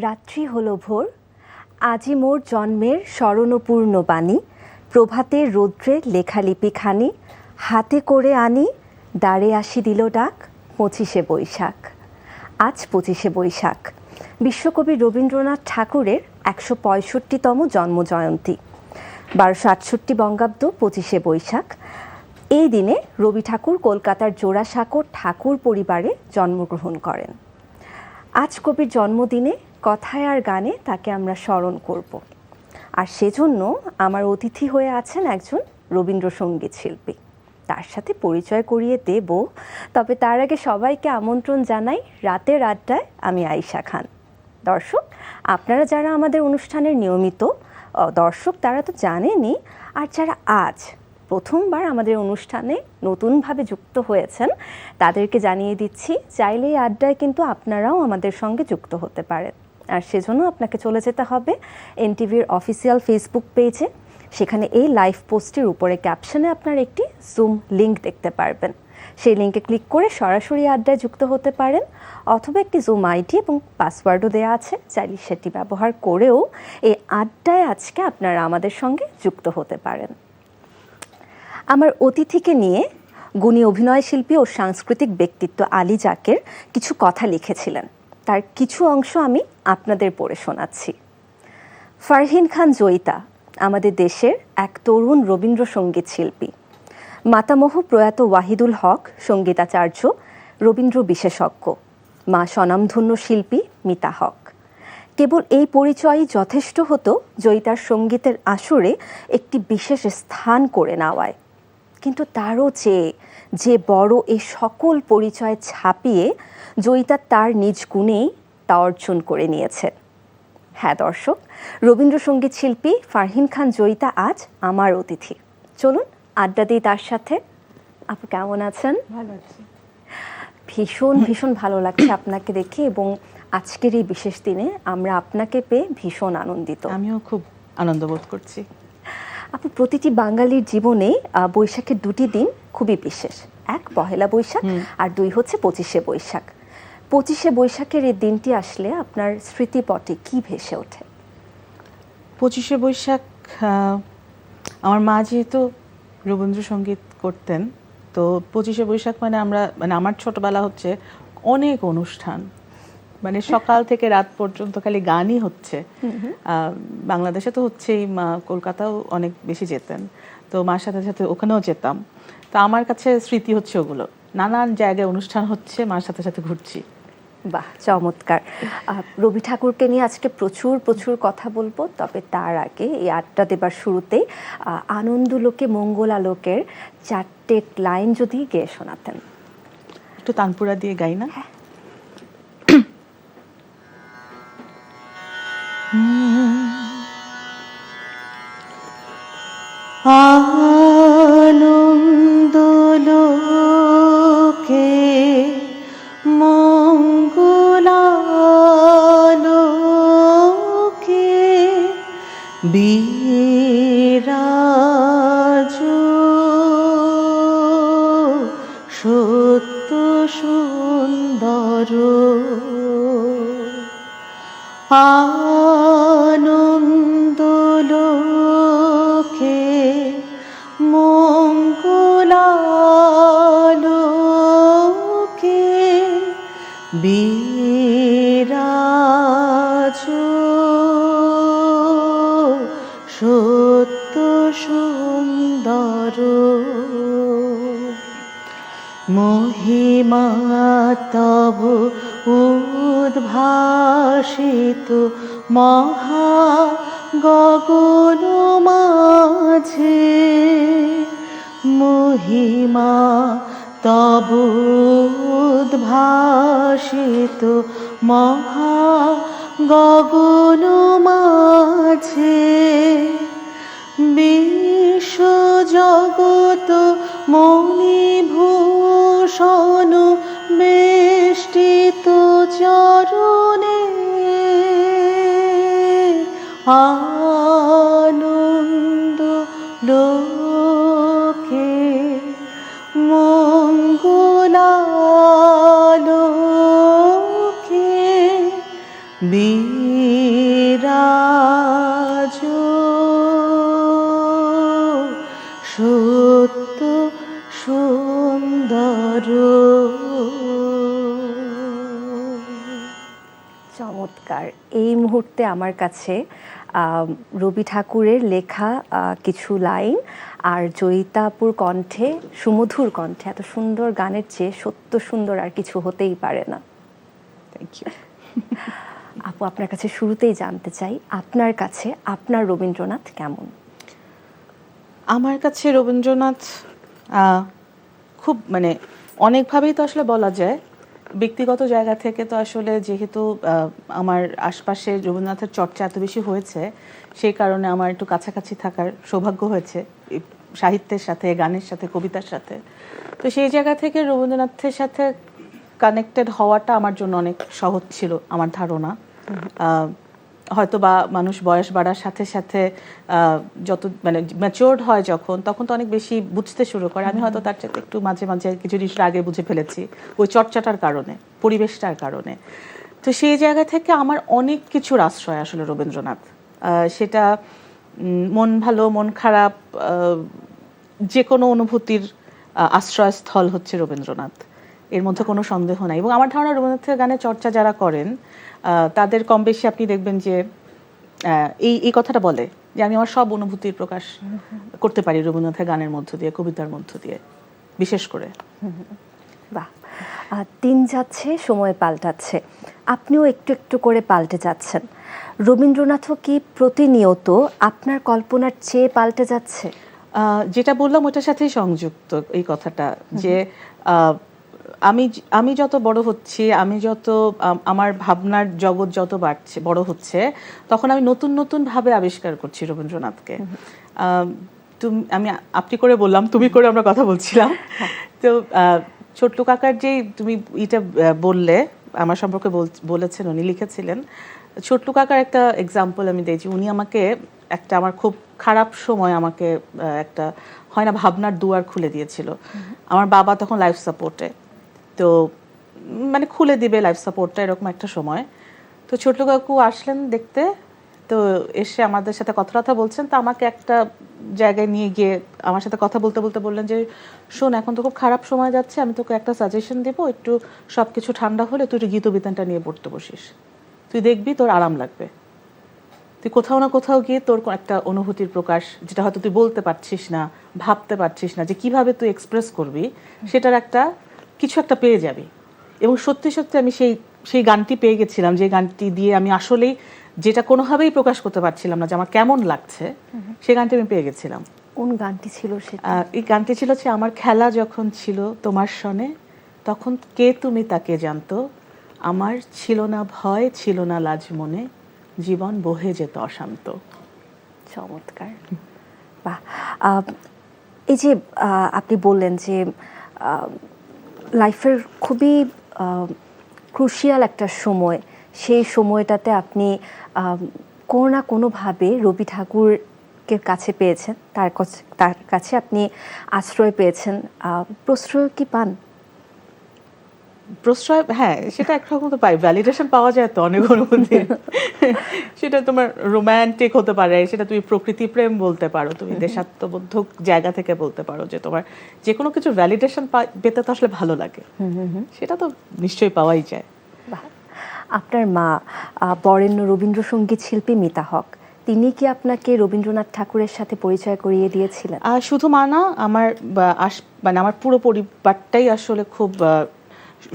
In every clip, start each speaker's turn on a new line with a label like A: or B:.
A: রাত্রি হলো ভোর, আজি মোর জন্মের স্মরণপূর্ণ বাণী, প্রভাতের রৌদ্রে লেখালিপি খানি, হাতে করে আনি, দ্বারে আসি দিল ডাক, 25শে বৈশাখ। আজ 25শে বৈশাখ, বিশ্বকবি রবীন্দ্রনাথ ঠাকুরের 165তম জন্মজয়ন্তী। 1268 বঙ্গাব্দ 25শে বৈশাখ। এই দিনে রবি ঠাকুর কলকাতার জোড়াসাঁকোর ঠাকুর পরিবারে জন্মগ্রহণ করেন। আজ কবির জন্মদিনে কথায় আর গানে তাকে আমরা স্মরণ করব, আর সেজন্য আমার অতিথি হয়ে আছেন একজন রবীন্দ্রসঙ্গীত শিল্পী। তার সাথে পরিচয় করিয়ে দেব, তবে তার আগে সবাইকে আমন্ত্রণ জানাই রাতের আড্ডায়। আমি আয়েশা খান। দর্শক, আপনারা যারা আমাদের অনুষ্ঠানের নিয়মিত দর্শক তারা তো জানেনই, আর যারা আজ প্রথমবার আমাদের অনুষ্ঠানে নতুনভাবে যুক্ত হয়েছেন তাদেরকে জানিয়ে দিচ্ছি, চাইলে এই আড্ডায় কিন্তু আপনারাও আমাদের সঙ্গে যুক্ত হতে পারেন। আর সেজন্য আপনাকে চলে যেতে হবে এনটিভির অফিসিয়াল ফেসবুক পেজে। সেখানে এই লাইভ পোস্টের উপরে ক্যাপশনে আপনার একটি জুম লিঙ্ক দেখতে পারবেন। সেই লিঙ্কে ক্লিক করে সরাসরি আড্ডায় যুক্ত হতে পারেন, অথবা একটি জুম আইডি এবং পাসওয়ার্ডও দেওয়া আছে, চাইলে সেটি ব্যবহার করেও এই আড্ডায় আজকে আপনারা আমাদের সঙ্গে যুক্ত হতে পারেন। আমার অতিথিকে নিয়ে গুণী অভিনয় শিল্পী ও সাংস্কৃতিক ব্যক্তিত্ব আলী জাকের কিছু কথা লিখেছিলেন, তার কিছু অংশ আমি আপনাদের পড়ে শোনাচ্ছি। ফারহিন খান জয়িতা আমাদের দেশের এক তরুণ রবীন্দ্রসঙ্গীত শিল্পী। মাতামহ প্রয়াত ওয়াহিদুল হক সঙ্গীতাচার্য, রবীন্দ্র বিশেষজ্ঞ। মা স্বনামধন্য শিল্পী মিতা হক। কেবল এই পরিচয়ই যথেষ্ট হতো জয়িতার সঙ্গীতের আসরে একটি বিশেষ স্থান করে নেওয়ায়, কিন্তু তারও যে বড় এই সকল পরিচয় ছাপিয়ে জয়িতা তার নিজ গুণেই তা অর্জন করে নিয়েছে। হ্যাঁ দর্শক, রবীন্দ্রসঙ্গীত শিল্পী ফারহিন খান জয়িতা আজ আমার অতিথি। চলুন আড্ডা দিই তার সাথে। আপু কেমন আছেন?
B: ভালো আছি।
A: ভীষণ ভালো লাগছে আপনাকে দেখে, এবং আজকের এই বিশেষ দিনে আমরা আপনাকে পেয়ে ভীষণ আনন্দিত।
B: আমিও খুব আনন্দ বোধ করছি।
A: আপু, প্রতিটি বাঙালির জীবনে বৈশাখের দুটি দিন খুবই বিশেষ, এক পহেলা বৈশাখ আর দুই হচ্ছে 25শে বৈশাখ। 25শে বৈশাখের এই দিনটি আসলে আপনার স্মৃতিপটে কি ভেসে ওঠে?
B: 25শে বৈশাখ, আমার মা যেহেতু রবীন্দ্রসঙ্গীত করতেন, তো 25শে বৈশাখ মানে আমার ছোটবেলা হচ্ছে অনেক অনুষ্ঠান, মানে সকাল থেকে রাত পর্যন্ত খালি গানই হচ্ছে। বাংলাদেশে তো হচ্ছেই, মা কলকাতাও অনেক বেশি যেতেন, তো মার সাথে সাথে ওখানেও যেতাম। তো আমার কাছে স্মৃতি হচ্ছে ওগুলো, নানান জায়গায় অনুষ্ঠান হচ্ছে, মার সাথে সাথে ঘুরছি।
A: বাহ, চমৎকার। রবি ঠাকুরকে নিয়ে আজকে প্রচুর কথা বলবো, তবে তার আগে এই আড্ডা দেবার শুরুতেই আনন্দলোকে মঙ্গল আলোকের 4টে লাইন যদি গেয়ে শোনাতেন।
B: একটু তানপুরা দিয়ে গাই না?
A: হ্যাঁ।
B: আনন্দলোকে মঙ্গলালোকে বিরাজ সত্য সুন্দর আনন্দলোকে মঙ্গলালোকে বিরাজ সত্য সুন্দর মহিমা তব উদ্ভাসিত মহা গগন মাঝে মহিমা তব উদ্ভাসিত মহা গগন মাঝে বিশ্ব জগত মণিভূষণ বেষ্টিত চরণে আনন্দ লোকে মঙ্গলালোকে বীর
A: চমৎকার। এই মুহূর্তে আমার কাছে রবি ঠাকুরের লেখা কিছু লাইন আর জয়িতা আপুর কণ্ঠে, সুমধুর কণ্ঠে এত সুন্দর গানের চেয়ে সত্য সুন্দর আর কিছু হতেই পারে না।
B: Thank you.
A: আপু, আপনার কাছে শুরুতেই জানতে চাই, আপনার কাছে আপনার রবীন্দ্রনাথ কেমন?
B: আমার কাছে রবীন্দ্রনাথ খুব মানে অনেকভাবেই তো আসলে বলা যায়। ব্যক্তিগত জায়গা থেকে তো আসলে যেহেতু আমার আশপাশে রবীন্দ্রনাথের চর্চা এত বেশি হয়েছে, সেই কারণে আমার একটু কাছাকাছি থাকার সৌভাগ্য হয়েছে সাহিত্যের সাথে, গানের সাথে, কবিতার সাথে। তো সেই জায়গা থেকে রবীন্দ্রনাথের সাথে কানেক্টেড হওয়াটা আমার জন্য অনেক সহজ ছিল আমার ধারণা। হয়তো বা মানুষ বয়স বাড়ার সাথে সাথে যত মানে ম্যাচিওরড হয় যখন, তখন তো অনেক বেশি বুঝতে শুরু করে। আমি হয়তো তার সাথে একটু মাঝে মাঝে কিছু জিনিস আগে বুঝে ফেলেছি ওই চর্চাটার কারণে, পরিবেশটার কারণে। তো সেই জায়গা থেকে আমার অনেক কিছুর আশ্রয় আসলে রবীন্দ্রনাথ। সেটা মন ভালো, মন খারাপ, যে কোনো অনুভূতির আশ্রয়স্থল হচ্ছে রবীন্দ্রনাথ, এর মধ্যে কোনো সন্দেহ নাই। এবং আমার ধারণা রবীন্দ্রনাথের গানের চর্চা যারা করেন তাদের কম বেশি আপনি দেখবেন যে এই কথাটা বলে যে আমি আমার সব অনুভূতির প্রকাশ করতে পারি রবীন্দ্রনাথের গানের মধ্য দিয়ে, কবিতার মধ্য দিয়ে বিশেষ করে।
A: বাহ। দিন যাচ্ছে, সময় পাল্টাচ্ছে, আপনিও একটু একটু করে পাল্টে যাচ্ছেন। রবীন্দ্রনাথও কি প্রতিনিয়ত আপনার কল্পনার চেয়ে পাল্টে যাচ্ছে?
B: যেটা বললাম ওটার সাথেই সংযুক্ত এই কথাটা, যে আমি যত বড় হচ্ছি, আমি যত আমার ভাবনার জগৎ যত বাড়ছে, বড় হচ্ছে, তখন আমি নতুন নতুন ভাবে আবিষ্কার করছি রবীন্দ্রনাথকে। আমি আপনি করে বললাম, তুমি করে আমরা কথা বলছিলাম। তো ছোট্ট কাকার যে তুমি এটা বললে আমার সম্পর্কে বলেছেন, উনি লিখেছিলেন। ছোট্ট কাকার একটা এক্সাম্পল আমি দিয়েছি। উনি আমাকে একটা আমার খুব খারাপ সময় আমাকে একটা হয় না ভাবনার দুয়ার খুলে দিয়েছিল। আমার বাবা তখন লাইফ সাপোর্টে, তো মানে খুলে দিবে লাইফ সাপোর্টটা, এরকম একটা সময়। তো ছোট্ট কাকু আসলেন দেখতে, তো এসে আমাদের সাথে কথা বলছেন। তো আমাকে একটা জায়গায় নিয়ে গিয়ে আমার সাথে কথা বলতে বলতে বললেন যে শোন, এখন তো খুব খারাপ সময় যাচ্ছে, আমি তোকে একটা সাজেশন দেবো, একটু সব কিছু ঠান্ডা হলে তুই একটু গীতবিতানটা নিয়ে পড়তে বসিস, তুই দেখবি তোর আরাম লাগবে। তুই কোথাও না কোথাও গিয়ে তোর একটা অনুভূতির প্রকাশ, যেটা হয়তো তুই বলতে পারছিস না, ভাবতে পারছিস না যে কিভাবে তুই এক্সপ্রেস করবি, সেটার একটা কিছু একটা পেয়ে যাবি। এবং সত্যি সত্যি আমি সেই গানটি পেয়ে গেছিলাম, যে গানটি দিয়ে আমি আসলেই যেটা কোনোভাবেই প্রকাশ করতে পারছিলাম না যে আমার কেমন লাগছে, সেই গানটি আমি পেয়ে গেছিলাম।
A: কোন গানটি ছিল সেটা?
B: এই গানটি ছিল যে আমার খেলা যখন ছিল তোমার সনে, তখন কে তুমি তাকে জানতো, আমার ছিল না ভয়, ছিল না লাজ মনে, জীবন বহে যেত অশান্ত।
A: চমৎকার। বাহ। এই যে আপনি বললেন যে লাইফের খুবই ক্রুশিয়াল একটা সময়, সেই সময়টাতে আপনি কোনো না কোনোভাবে রবি ঠাকুরকে কাছে পেয়েছেন, তার কাছে আপনি আশ্রয় পেয়েছেন। প্রশ্রয় কি পান?
B: প্রশ্রয়, হ্যাঁ, সেটা একরকম তো পাই। ভ্যালিডেশন পাওয়া যায় তো অনেক অনুভূতি। সেটা তোমার রোম্যান্টিক হতে পারে, সেটা তুমি প্রকৃতি প্রেম বলতে পারো, তুমি দেশাত্মবোধক জায়গা থেকে বলতে পারো, যে তোমার যে কোনো কিছু ভ্যালিডেশন পেতে তো আসলে ভালো লাগে, সেটা তো নিশ্চয়ই পাওয়াই যায়।
A: বাহ। আপনার মা বরেণ্য রবীন্দ্রসঙ্গীত শিল্পী মিতা হক, তিনি কি আপনাকে রবীন্দ্রনাথ ঠাকুরের সাথে পরিচয় করিয়ে দিয়েছিলেন?
B: শুধু মা না, আমার মানে আমার পুরো পরিবারটাই আসলে খুব,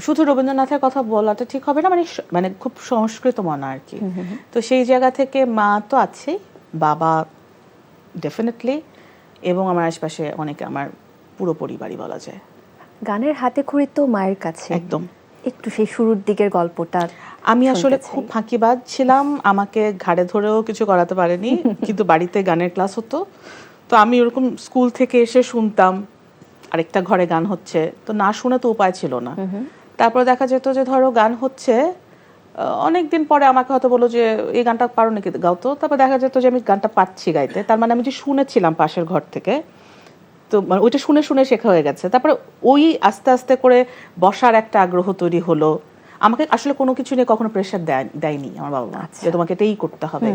B: শুধু রবীন্দ্রনাথের কথা বলাটা ঠিক হবে না, মানে খুব সংস্কৃত মনা আর কি। তো সেই জায়গা থেকে মা তো আছেই, বাবা ডেফিনেটলি, এবং আমার আশপাশে অনেকে, আমার পুরো পরিবারই বলা যায়।
A: গানের হাতে খড়ি তো মায়ের কাছে,
B: একদম।
A: একটু সেই শুরুর দিকের গল্পটা।
B: আমি আসলে খুব ফাঁকিবাজ ছিলাম, আমাকে ঘাড়ে ধরেও কিছু করাতে পারেনি, কিন্তু বাড়িতে গানের ক্লাস হতো, তো আমি ওরকম স্কুল থেকে এসে শুনতাম আরেকটা ঘরে গান হচ্ছে, তো না শুনে তো উপায় ছিল না। তারপর দেখা যেত যে ধরো গান হচ্ছে, অনেকদিন পরে আমাকে হয়তো বলো যে এই গানটা পারো নাকি গাও তো, তারপর দেখা যেত যে আমি গানটা পাচ্ছি গাইতে, তার মানে আমি যে শুনেছিলাম পাশের ঘর থেকে, তো মানে ওইটা শুনে শুনে শেখা হয়ে গেছে। তারপরে ওই আস্তে আস্তে করে বসার একটা আগ্রহ তৈরি হলো। আমাকে আসলে কোনো কিছু নিয়ে কখনো প্রেশার দেয়নি আমার বাবা মা, যে তোমাকে এটাই করতে হবে,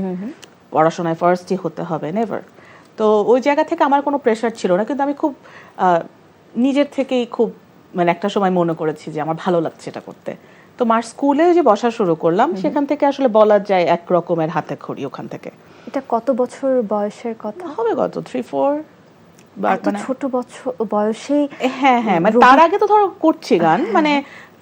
B: পড়াশোনায় ফার্স্টই হতে হবে, নেভার। তো ওই জায়গা থেকে আমার কোনো প্রেশার ছিল না, কিন্তু আমি খুব নিজের থেকেই খুব মানে একটা সময় মনে করেছি যে আমার ভালো লাগছে এটা করতে, তো মার স্কুলে যে বসা শুরু করলাম সেখান থেকে আসলে বলা যায় এক রকমের হাতে খড়ি ওখান থেকে।
A: এটা কত বছর বয়সের কথা?
B: হবে কত 3-4
A: এত ছোট বছর বয়সেই?
B: হ্যাঁ হ্যাঁ, মানে তার আগে তো ধরো করছি গান, মানে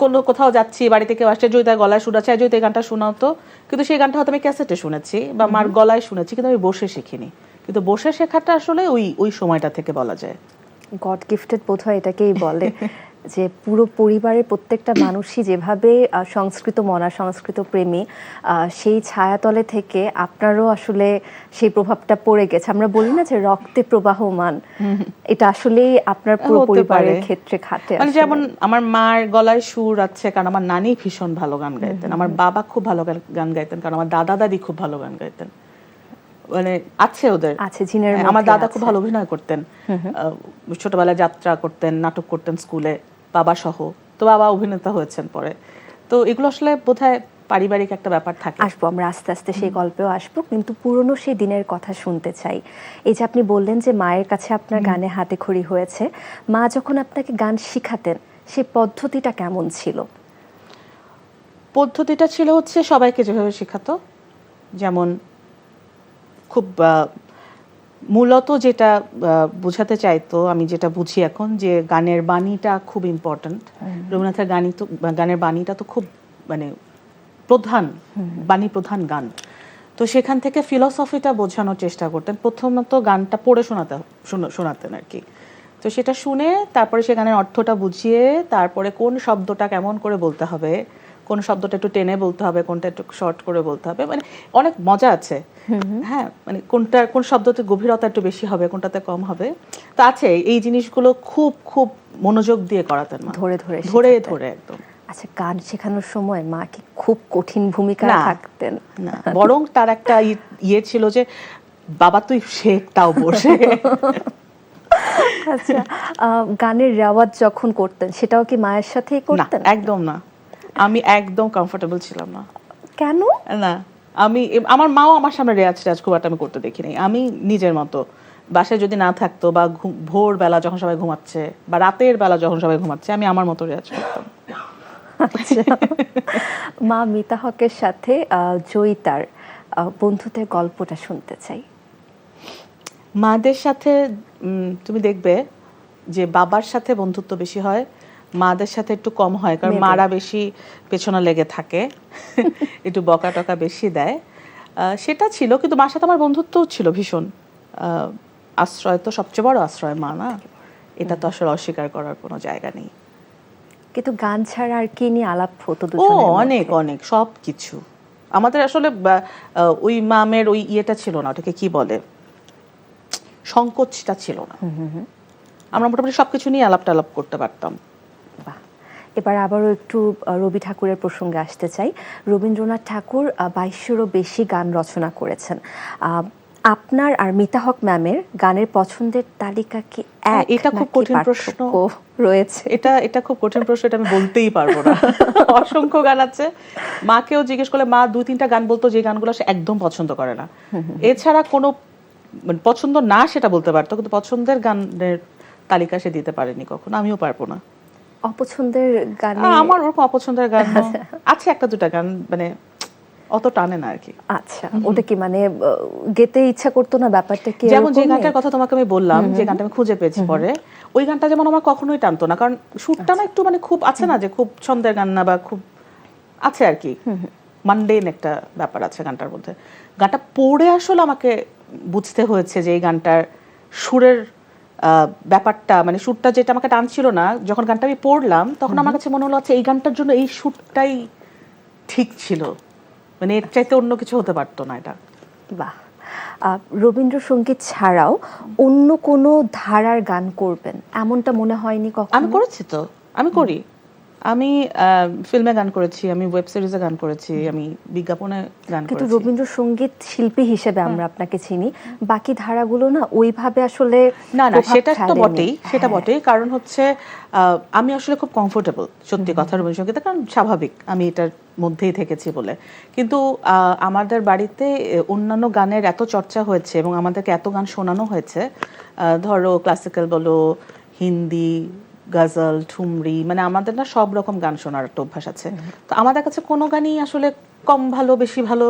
B: কোনো কোথাও যাচ্ছি, বাড়ি থেকে আসছে, জয়িতার গলায় সুর আছে, জয়িতা গানটা শোনাতো, কিন্তু সেই গানটা হয়তো আমি ক্যাসেটে শুনেছি বা মার গলায় শুনেছি, কিন্তু আমি বসে শিখিনি। কিন্তু বসে শেখাটা আসলে ওই সময়টা থেকে বলা যায়
A: গড গিফটেড বোধহয় এটাকেই বলে, যে পুরো পরিবারের প্রত্যেকটা মানুষই যেভাবে সংস্কৃত মনা, সংস্কৃত প্রেমী, সেই ছায়াতলে থেকে আপনারও আসলে সেই প্রভাবটা পড়ে গেছে। আমরা বলি না যে রক্তে প্রবাহমান, এটা আসলেই আপনার পুরো পরিবারের ক্ষেত্রে খাটে।
B: মানে যেমন আমার মার গলায় সুর আছে কারণ আমার নানি ভীষণ ভালো গান গাইতেন, আমার বাবা খুব ভালো গান গাইতেন, কারণ আমার দাদা দাদি খুব ভালো গান গাইতেন, মানে আছে ওদের
A: আছে জিনের।
B: আমার দাদা খুব ভালো অভিনয় করতেন, ছোটবেলায় যাত্রা করতেন, নাটক করতেন স্কুলে বাবা সহ, তো বাবা অভিনেতা হয়েছেন পরে। তো এগুলো আসলে বোধহয় পারিবারিক একটা ব্যাপার থাকে।
A: আসবো আমরা আস্তে আস্তে সেই গল্পেও আসবো, কিন্তু পুরনো সেই দিনের কথা শুনতে চাই। এই যে আপনি বললেন যে মায়ের কাছে আপনার গানে হাতে খড়ি হয়েছে, মা যখন আপনাকে গান শিখাতেন সেই পদ্ধতিটা কেমন ছিল?
B: পদ্ধতিটা ছিল হচ্ছে সবাইকে যেভাবে শেখাতো, যেমন খুব মূলত যেটা বোঝাতে চাইতো, আমি যেটা বুঝি এখন, যে গানের বাণীটা খুব ইম্পর্ট্যান্ট। রবীন্দ্রনাথের গানের বাণীটা তো খুব মানে প্রধান, বাণী প্রধান গান। তো সেখান থেকে ফিলসফিটা বোঝানোর চেষ্টা করতেন। প্রথমত গানটা পড়ে শোনাতেন আর কি। তো সেটা শুনে তারপরে সে গানের অর্থটা বুঝিয়ে, তারপরে কোন শব্দটা কেমন করে বলতে হবে, কোন শব্দটা একটু টেনে বলতে হবে, কোনটা একটু শর্ট করে বলতে হবে, মানে অনেক মজা আছে। হ্যাঁ, মানে কোন শব্দতে গভীরতা একটু বেশি হবে, কোনটাতে কম হবে, তো আছে এই জিনিসগুলো খুব খুব মনোযোগ দিয়ে করাতেন মা,
A: ধরে ধরে
B: ধরে ধরে একদম।
A: আচ্ছা, গান শেখানোর সময় মা কি খুব কঠিন ভূমিকায় থাকতেন?
B: না, বরং তার একটা ইয়ে ছিল যে বাবা তুই শেখ, তাও বসে।
A: আচ্ছা, গানের রেওয়াজ যখন করতেন সেটাও কি মায়ের সাথেই করতেন?
B: না, একদম না, আমি একদম কমফোর্টেবল ছিলাম না।
A: কেন?
B: না, আমার মাও আমার সামনে রেয়াজ খুব একটা আমি করতে দেখি নাই। আমি নিজের মতো বাসায় যদি না থাকতো, বা ভোরবেলা যখন সবাই ঘুমাচ্ছে, বা রাতের বেলা যখন সবাই ঘুমাচ্ছে, আমি আমার মতো রেয়াজ করতাম।
A: আচ্ছা, মা মিতা হকের সাথে জয়িতার বন্ধুত্বের গল্পটা শুনতে চাই।
B: মাদের সাথে তুমি দেখবে যে বাবার সাথে বন্ধুত্ব বেশি হয়, মাদের সাথে একটু কম হয়, কারণ মারা বেশি পেছনে লেগে থাকে, একটু বকা টকা বেশি দেয়। সেটা ছিল, কিন্তু মার সাথে আমার বন্ধুত্বও ছিল ভীষণ। আশ্রয় তো সবচেয়ে বড় আশ্রয় মা, না? এটা তো আসলে অস্বীকার করার কোনো জায়গা নেই।
A: কিন্তু গান ছাড়া আর কি নিয়ে আলাপ হতো?
B: অনেক অনেক সব কিছু। আমাদের আসলে ওই মামের ওই ইয়েটা ছিল না, ওটাকে কি বলে, সংকোচটা ছিল না। আমরা মোটামুটি সবকিছু নিয়ে আলাপ টালাপ করতে পারতাম।
A: এবার আবারও একটু রবি ঠাকুরের প্রসঙ্গে আসতে চাই। রবীন্দ্রনাথ ঠাকুর 2200-এরও বেশি গান রচনা করেছেন। আপনার আর মিতা হক ম্যামের গানের পছন্দের তালিকা কি এক?
B: এটা খুব কঠিন প্রশ্ন
A: রয়েছে।
B: এটা খুব কঠিন প্রশ্ন, এটা আমি বলতেই পারবো না। অসংখ্য গান আছে। মাকেও জিজ্ঞেস করলে মা 2-3টা গান বলতো যে গানগুলো সে একদম পছন্দ করে না। এছাড়া কোনো পছন্দ না সেটা বলতে পারতো, কিন্তু পছন্দের গানের তালিকা সে দিতে পারেনি কখনো, আমিও পারবো না।
A: অপছন্দের গান?
B: আমার ওরকম অপছন্দের গান আছে 1-2টা গান, মানে অত টানে না আর কি।
A: আচ্ছা, ওটা কি মানে গেতে ইচ্ছা করতো না? ব্যাপারটা কি?
B: যেমন যে গানটার কথা তোমাকে আমি বললাম, যে গানটা আমি খুঁজে পেয়েছি পরে, ওই গানটা যেমন আমার কখনোই টানতো না, কারণ সুরটা না একটু মানে খুব আছে না, যে খুব ছন্দের গান না, বা খুব আছে আর কি, মানডেন একটা ব্যাপার আছে গানটার মধ্যে। গানটা পড়ে আসলে আমাকে বুঝতে হয়েছে যে এই গানটার সুরের ব্যাপারটা, মানে সুরটা যেটা আমাকে টানছিল না, যখন গানটা আমি পড়লাম তখন আমার কাছে মনে হলো আচ্ছা এই গানটার জন্য এই সুরটাই ঠিক ছিল, মানে এর চাইতে অন্য কিছু হতে পারতো না এটা।
A: বাহ। রবীন্দ্রসঙ্গীত ছাড়াও অন্য কোনো ধারার গান করবেন এমনটা মনে হয়নি কখনো?
B: আমি করেছি তো, আমি করি। আমি ফিল্মে গান করেছি, আমি ওয়েব সিরিজে গান করেছি, আমি বিজ্ঞাপনে গান করেছি।
A: কিন্তু রবীন্দ্রসঙ্গীত শিল্পী হিসেবে আমরা আপনাকে চিনি, বাকি ধারাগুলো না ওইভাবে আসলে
B: না না, সেটা তো বটেই, সেটা বটেই। কারণ হচ্ছে আমি আসলে খুব কমফোর্টেবল সত্যি কথা রবীন্দ্রসঙ্গীতে, কারণ স্বাভাবিক আমি এটার মধ্যেই থেকেছি বলে। কিন্তু আমাদের বাড়িতে অন্যান্য গানের এত চর্চা হয়েছে এবং আমাদেরকে এত গান শোনানো হয়েছে, ধরো ক্লাসিক্যাল বলো, হিন্দি, গজল, ঠুমরি, মানে আমাদের না সব রকম গান শোনার একটা অভ্যাস আছে। তো আমাদের কাছে কোনো গানই আসলে কম ভালো বেশি ভালো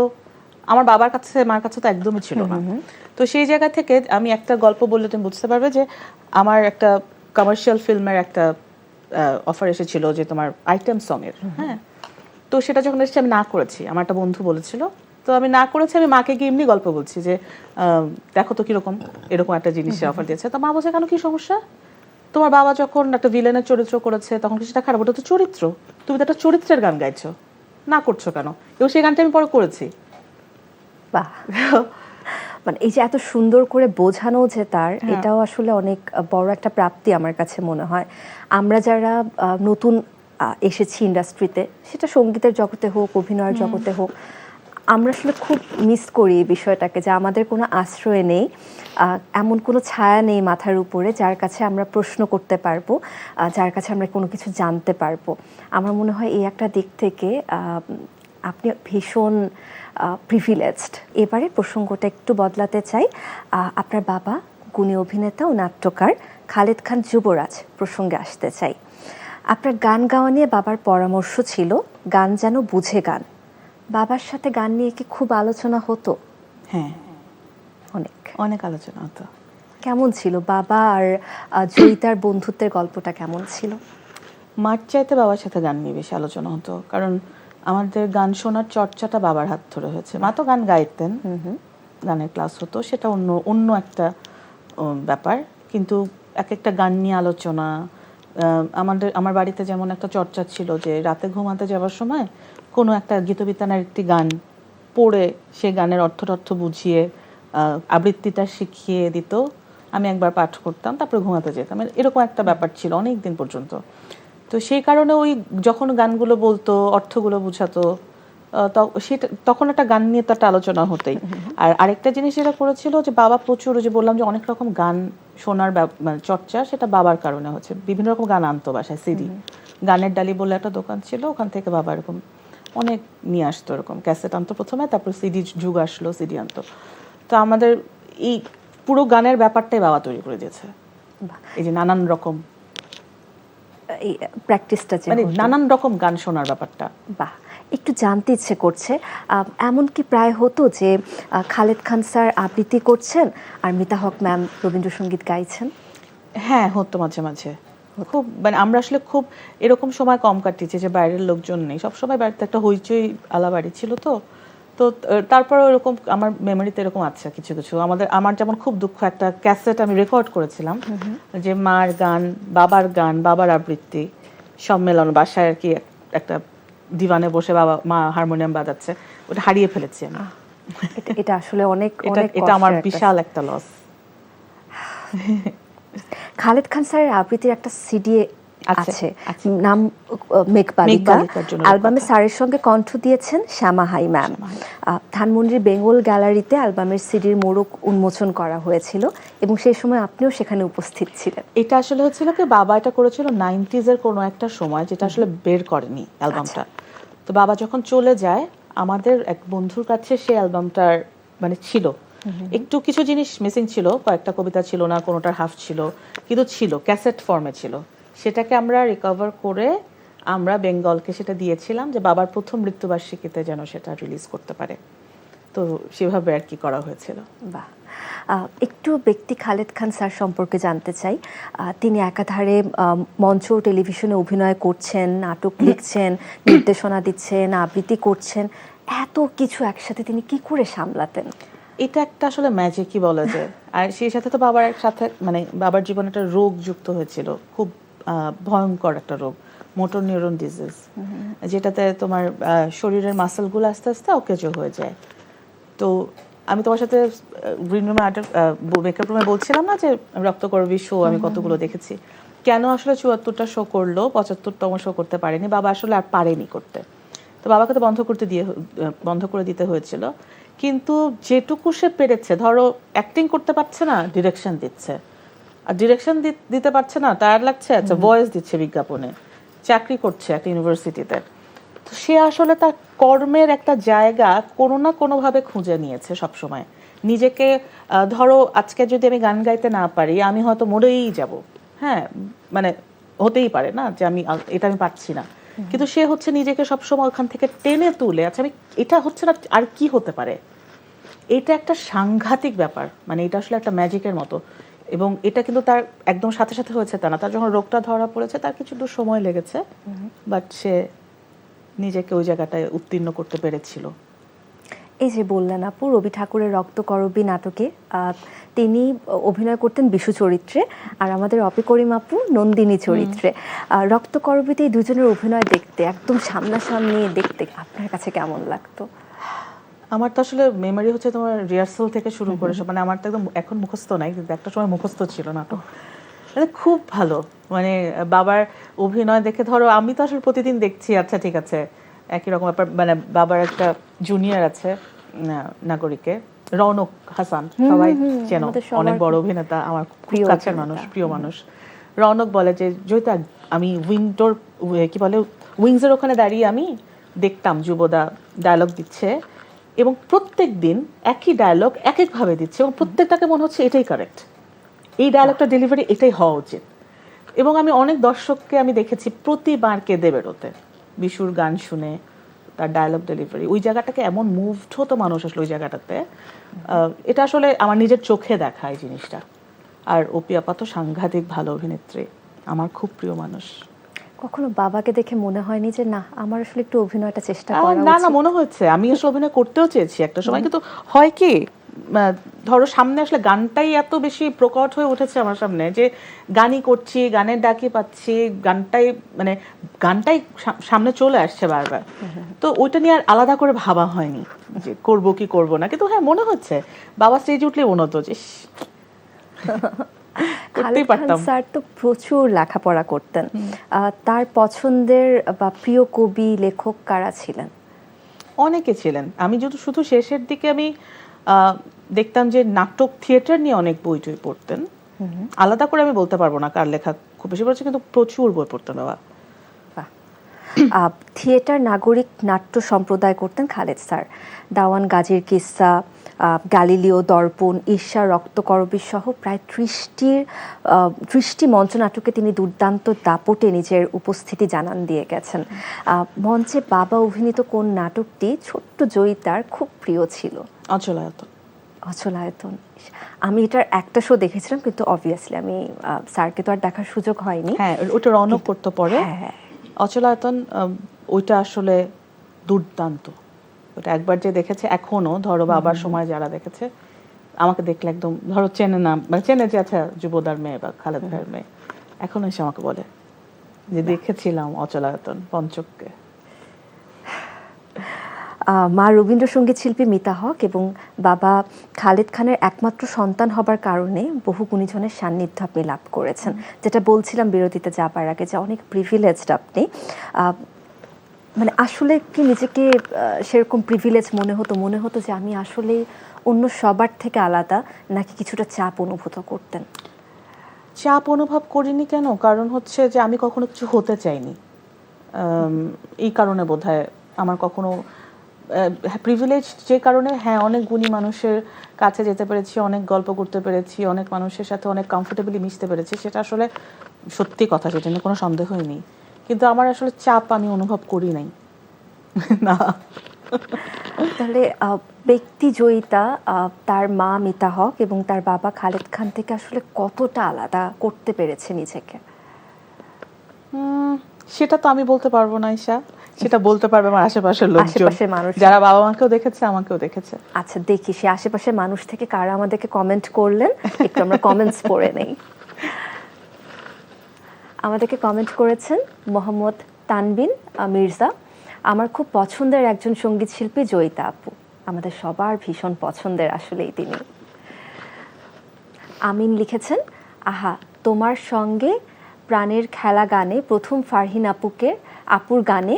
B: আমার বাবার কাছে মার কাছে তো একদমই ছিল না। তো সেই জায়গা থেকে আমি একটা গল্প বললে তুমি বুঝতে পারবে যে আমার একটা কমার্শিয়াল ফিল্মের একটা অফার এসেছিল যে তোমার আইটেম সং এর, হ্যাঁ, তো সেটা যখন এসেছে আমি না করেছি, আমার একটা বন্ধু বলেছিল, তো আমি না করেছি। আমি মাকে গিয়ে এমনি গল্প বলছি যে দেখো তো কিরকম এরকম একটা জিনিসের অফার দিয়েছে। তো মা বলছে কেন, কি সমস্যা, তোমার বাবা যখন একটা ভিলেনের চরিত্র করেছে তখন কি সেটা খারাপ, ওটা তো চরিত্র, তুমি তো একটা চরিত্রের গান গাইছো, না করছো কেন? এবং সেই গানটা আমি পরে করেছি।
A: বাহ, মানে এই যে এত সুন্দর করে বোঝানো যে তার, এটাও আসলে অনেক বড় একটা প্রাপ্তি আমার কাছে মনে হয়। আমরা যারা নতুন এসেছি ইন্ডাস্ট্রিতে, সেটা সঙ্গীতের জগতে হোক, অভিনয়ের জগতে হোক, আমরা আসলে খুব মিস করি এই বিষয়টাকে, যে আমাদের কোনো আশ্রয় নেই, এমন কোনো ছায়া নেই মাথার উপরে যার কাছে আমরা প্রশ্ন করতে পারবো, যার কাছে আমরা কোনো কিছু জানতে পারবো। আমার মনে হয় এই একটা দিক থেকে আপনি ভীষণ প্রিভিলেজড। এবারে প্রসঙ্গটা একটু বদলাতে চাই। আপনার বাবা গুণী অভিনেতা ও নাট্যকার খালেদ খান যুবরাজ প্রসঙ্গে আসতে চাই। আপনার গান গাওয়া নিয়ে বাবার পরামর্শ ছিল গান যেন বুঝে গান। বাবার সাথে গান নিয়ে কি খুব আলোচনা হতো?
B: হ্যাঁ,
A: অনেক
B: অনেক আলোচনা হতো।
A: কেমন ছিল বাবা আর জয়িতার বন্ধুত্বের গল্পটা কেমন ছিল?
B: মার চাইতে বাবার সাথে গান নিয়ে বেশি আলোচনা হতো, কারণ আমাদের গান শোনার চর্চাটা বাবার হাত ধরে হয়েছে। মা তো গান গাইতেন, গানের ক্লাস হতো, সেটা অন্য অন্য একটা ব্যাপার, কিন্তু এক একটা গান নিয়ে আলোচনা। আমার বাড়িতে যেমন একটা চর্চা ছিল যে রাতে ঘুমাতে যাওয়ার সময় কোনো একটা গীতবিতানের একটি গান পড়ে সে গানের অর্থ বুঝিয়ে আবৃত্তিটা শিখিয়ে দিত, আমি একবার পাঠ করতাম, তারপরে ঘুমাতে যেতাম। এরকম একটা ব্যাপার ছিল অনেক দিন পর্যন্ত। তো সেই কারণে ওই যখন গানগুলো বলতো, অর্থগুলো বুঝাতো, সেটা তখন একটা গান নিয়ে তো একটা আলোচনা হতেই। আর আরেকটা জিনিস যেটা করেছিল যে বাবা প্রচুর, যে বললাম যে অনেক রকম গান শোনার মানে চর্চা, সেটা বাবার কারণে হচ্ছে। বিভিন্ন রকম গান আনতো বাসায়, সিডি, গানের ডালি বলে একটা দোকান ছিল, ওখান থেকে বাবা এরকম অনেক নিয়ে আসতো, এরকম ক্যাসেট আনতো প্রথমে, তারপর সিডি যুগ আসলো, সিডি আনতো। তো আমাদের এই পুরো গানের ব্যাপারটাই বাবা তৈরি করে দিয়েছে। এই যে নানান রকম
A: প্র্যাকটিসটা,
B: মানে নানান রকম গান শোনার ব্যাপারটা।
A: বাহ, একটু জানতে ইচ্ছে করছে, এমন কি প্রায় হতো যে খালেদ খান স্যার আবৃত্তি করছেন আর মিতা হক ম্যাম রবীন্দ্রসঙ্গীত গাইছেন?
B: হ্যাঁ, হতো মাঝে মাঝে। খুব মানে আমরা আসলে খুব এরকম সময় কম কাটিয়েছি যে বাইরের লোকজন নেই, সবসময় বাড়িতে একটা হইচই আলা বাড়ি ছিল। তো তো তারপরে এরকম আমার মেমোরিতে এরকম আছে কিছু কিছু। আমার যেমন খুব দুঃখ, একটা ক্যাসেট আমি রেকর্ড করেছিলাম যে মার গান, বাবার গান, বাবার আবৃত্তি সম্মেলন, বাসায় আর কি একটা দিওয়ানে বসে বাবা মা হারমোনিয়াম বাজাচ্ছে, ওটা হারিয়ে ফেলেছি আমি।
A: এটা আসলে অনেক
B: এটা আমার বিশাল একটা লস।
A: খালেদ খান স্যারের আবৃত্তির একটা সিডি আছে, নাম
B: মেঘবালিকা।
A: অ্যালবামে স্যারের সঙ্গে কণ্ঠ দিয়েছেন শ্যামা হাই ম্যাম। ধানমন্ডির বেঙ্গল গ্যালারিতে অ্যালবামের সিডির মোড়ক উন্মোচন করা হয়েছিল এবং সেই সময় আপনিও সেখানে উপস্থিত ছিলেন।
B: এটা আসলে হচ্ছিল কি, বাবা এটা করেছিল 90s এর কোনো একটা সময়, যেটা আসলে বের করেনি অ্যালবামটা। তো বাবা যখন চলে যায়, আমাদের এক বন্ধুর কাছে সেই অ্যালবামটার মানে ছিল, একটু কিছু জিনিস মিসিং ছিল, কয়েকটা কবিতা ছিল না, কোনোটার হাফ ছিল, কিন্তু ছিল, ক্যাসেট ফর্মে ছিল। সেটাকে আমরা রিকভার করে আমরা বেঙ্গলকে সেটা দিয়েছিলাম যে বাবার প্রথম মৃত্যুবার্ষিকীতে যেন সেটা রিলিজ করতে পারে। তো সেভাবে আর কি করা হয়েছিল।
A: বাহ, একটু ব্যক্তি খালেদ খান স্যার সম্পর্কে জানতে চাই। তিনি একাধারে মঞ্চ ও টেলিভিশনে অভিনয় করছেন, নাটক লিখছেন, নির্দেশনা দিচ্ছেন, আবৃত্তি করছেন, এত কিছু একসাথে তিনি কি করে সামলাতেন?
B: এটা একটা আসলে ম্যাজিকই বলা যায়। আর সেই সাথে তো বাবার সাথে মানে বাবার জীবনে একটা রোগ যুক্ত হয়েছিল, খুব ভয়ঙ্কর একটা রোগ, মোটর নিউরন ডিজিজ, যেটাতে তোমার শরীরের মাসেলগুলো আস্তে আস্তে অকেজো হয়ে যায়। তো আমি তোমার সাথে গ্রিন রুমে মেকআপ রুমে বলছিলাম না যে রক্তকরবী শো আমি কতগুলো দেখেছি, কেন আসলে 74টা শো করলো, 75তম শো করতে পারেনি, বাবা আসলে আর পারেনি করতে। তো বাবাকে তো বন্ধ করে দিতে হয়েছিল, কিন্তু যেটুকু সে পেরেছে, ধরো অ্যাক্টিং করতে পারছে না, ডিরেকশন দিচ্ছে, আর ডিরেকশন দিতে পারছে না, টায়ার লাগছে, আচ্ছা ভয়েস দিচ্ছে বিজ্ঞাপনে, চাকরি করছে একটা ইউনিভার্সিটিতে। তো সে আসলে তার কর্মের একটা জায়গা কোনো না কোনোভাবে খুঁজে নিয়েছে সবসময় নিজেকে। ধরো আজকে যদি আমি গান গাইতে না পারি, আমি হয়তো মরেই যাব, হ্যাঁ, মানে হতেই পারে না যে এটা আমি পারছি না, কিন্তু সে হচ্ছে নিজেকে সবসময় ওখান থেকে টেনে তুলে, আচ্ছা আমি এটা হচ্ছে না আর কি হতে পারে, এটা একটা সাংঘাতিক ব্যাপার, মানে এটা আসলে একটা ম্যাজিকের মতো। এবং এটা কিন্তু তার একদম সাথে সাথে হয়েছে তা না, তার যখন রোগটা ধরা পড়েছে তার কিছু দূর সময় লেগেছে, বাট সে নিজেকে ওই জায়গাটায় উত্তীর্ণ করতে পেরেছিল।
A: এই যে বললেন আপু, রবি ঠাকুরের রক্তকরবী নাটকে তিনি অভিনয় করতেন বিশু চরিত্রে, আর আমাদের অপি করিম আপু নন্দিনী চরিত্রে। রক্তকরবীতে এই দুজনের অভিনয় দেখতে, একদম সামনাসামনি দেখতে আপনার কাছে কেমন লাগতো?
B: আমার তো আসলে মেমোরি হচ্ছে তোমার রিহার্সাল থেকে শুরু করে মানে আমার তো একদম এখন মুখস্থ নাই, কিন্তু একটা সময় মুখস্থ ছিল নাটক, মানে খুব ভালো। মানে বাবার অভিনয় দেখে ধরো আমি তো আসলে প্রতিদিন দেখছি, আচ্ছা ঠিক আছে একই রকম ব্যাপার। মানে বাবার একটা জুনিয়র আছে নাগরিকে, রৌনক হাসান, সবাই চেনো, অনেক বড় অভিনেতা, আমার খুব কাছের মানুষ, প্রিয় মানুষ। রৌনক বলে যে জয়িতা আমি উইংটোর কি বলে উইংসের ওখানে দাঁড়িয়ে আমি দেখতাম যুবদা ডায়লগ দিচ্ছে, এবং প্রত্যেক দিন একই ডায়লগ এক একভাবে দিচ্ছে, এবং প্রত্যেকটাকে মনে হচ্ছে এটাই কারেক্ট, এই ডায়লগটা ডেলিভারি এটাই হওয়া উচিত। এবং আমি অনেক দর্শককে আমি দেখেছি প্রতিবার কেঁদে বেরোতে বিশুর গান শুনে, তার ডায়লগ ডেলিভারি, ওই জায়গাটাকে এমন মুভড হতো মানুষ আসলে ওই জায়গাটাতে। এটা আসলে আমার নিজের চোখে দেখা এই জিনিসটা। আর অপি আপা তো সাংঘাতিক ভালো অভিনেত্রী, আমার খুব প্রিয় মানুষ।
A: কখনো বাবাকে দেখে মনে হয়নি যে না আমার আসলে একটু অভিনয়টা চেষ্টা করা উচিত?
B: না না, মনে হচ্ছে আমি আসলে অভিনয় করতেও চেয়েছি একটা সময়, কিন্তু হয় কি ধরো সামনে আসলে গানটাই এত বেশি প্রকট হয়ে উঠেছে আমার সামনে যে গানই করছি, গানের ডাকি পাচ্ছি, গানটাই সামনে চলে আসছে বারবার, তো ওইটা নিয়ে আর আলাদা করে ভাবা হয়নি যে করব কি করব না। কিন্তু হ্যাঁ মনে হচ্ছে বাবা স্টেজে উঠলে মনে হতো যে করতেই পারতাম।
A: স্যার তো প্রচুর লেখাপড়া করতেন, তার পছন্দের বা প্রিয় কবি লেখক কারা ছিলেন?
B: অনেকে ছিলেন। আমি যদি শুধু শেষের দিকে আমি দেখতাম যে নাটক থিয়েটার নিয়ে অনেক বই টই পড়তেন, আলাদা করে আমি বলতে পারবো না কার লেখা খুব বেশি পড়েছে, কিন্তু প্রচুর বই পড়তেন বাবা।
A: থিয়েটার নাগরিক নাট্য সম্প্রদায় করতেন খালেদ স্যার। দাওয়ান গাজীর কিস্সা, গ্যালিলিও, দর্পণ, ঈর্ষা, রক্তকরবী সহ প্রায় ৩০টি মঞ্চনাটকে তিনি দুর্দান্ত দাপটে নিজের উপস্থিতি জানান দিয়ে গেছেন। মঞ্চে বাবা অভিনীত কোন নাটকটি ছোট্ট জয়িতার খুব প্রিয় ছিল?
B: অচলায়তন।
A: অচলায়তন, আমি এটার একটা শো দেখেছিলাম, কিন্তু অবভিয়াসলি আমি স্যারকে তো আর দেখার সুযোগ হয়নি।
B: হ্যাঁ ওটা রৌনক করতে পরে।
A: হ্যাঁ
B: অচলায়তন ওইটা আসলে দুর্দান্ত, ওটা একবার যে দেখেছে এখনো ধরো বাবার সময় যারা দেখেছে আমাকে দেখলে একদম ধরো চেনে না, মানে চেনে যে আচ্ছা যুবদার মেয়ে বা খালেদ ভাইয়ের মেয়ে, এখনো এসে আমাকে বলে যে দেখেছিলাম অচলায়তন পঞ্চককে।
A: মা রবীন্দ্রসঙ্গীত শিল্পী মিতা হক এবং বাবা খালেদ খানের একমাত্র সন্তান হবার কারণে বহু গুণীজনের সান্নিধ্য আপনি লাভ করেছেন, যেটা বলছিলাম বিরতিতে যাবার আগে যে অনেক প্রিভিলেজড আপনি। মানে আসলে কি নিজেকে সেরকম প্রিভিলেজ মনে হতো যে আমি আসলে অন্য সবার থেকে আলাদা, নাকি কিছুটা চাপ অনুভূত করতেন?
B: চাপ অনুভব করিনি কেন, কারণ হচ্ছে যে আমি কখনো কিছু হতে চাইনি, এই কারণে বোধহয় আমার কখনো প্রিভিলেজ যে কারণে, হ্যাঁ অনেক গুণী মানুষের কাছে যেতে পেরেছি, অনেক গল্প করতে পেরেছি, অনেক মানুষের সাথে অনেক কমফোর্টেবলি মিশতে পেরেছি, সেটা আসলে সত্যি কথা, সেটা নিয়ে কোনো সন্দেহই নেই। কিন্তু আমার আসলে চাপ আমি অনুভব করি নাই না।
A: তাহলে ব্যক্তি জয়িতা তার মা মিতা হক এবং তার বাবা খালেদ খান থেকে আসলে কতটা আলাদা করতে পেরেছে নিজেকে?
B: সেটা তো আমি বলতে পারবো না ঈশা, সেটা বলতে পারবে আমার আশেপাশের লোকজন,
A: আশেপাশের মানুষ
B: যারা বাবা মাকেও দেখেছে আমাকেও দেখেছে।
A: আচ্ছা দেখি সে আশেপাশের মানুষ থেকে কারা আমাদেরকে কমেন্ট করলেন, একটু আমরা কমেন্টস পড়ে নেই। আমাদেরকে কমেন্ট করেছেন মোহাম্মদ তানবিন মির্জা, আমার খুব পছন্দের একজন সঙ্গীত শিল্পী জয়িতা আপু, আমাদের সবার ভীষণ পছন্দের আসলেই তিনি। আমিন লিখেছেন, আহা তোমার সঙ্গে প্রাণের খেলা গানে প্রথম ফারহিন আপুর গানে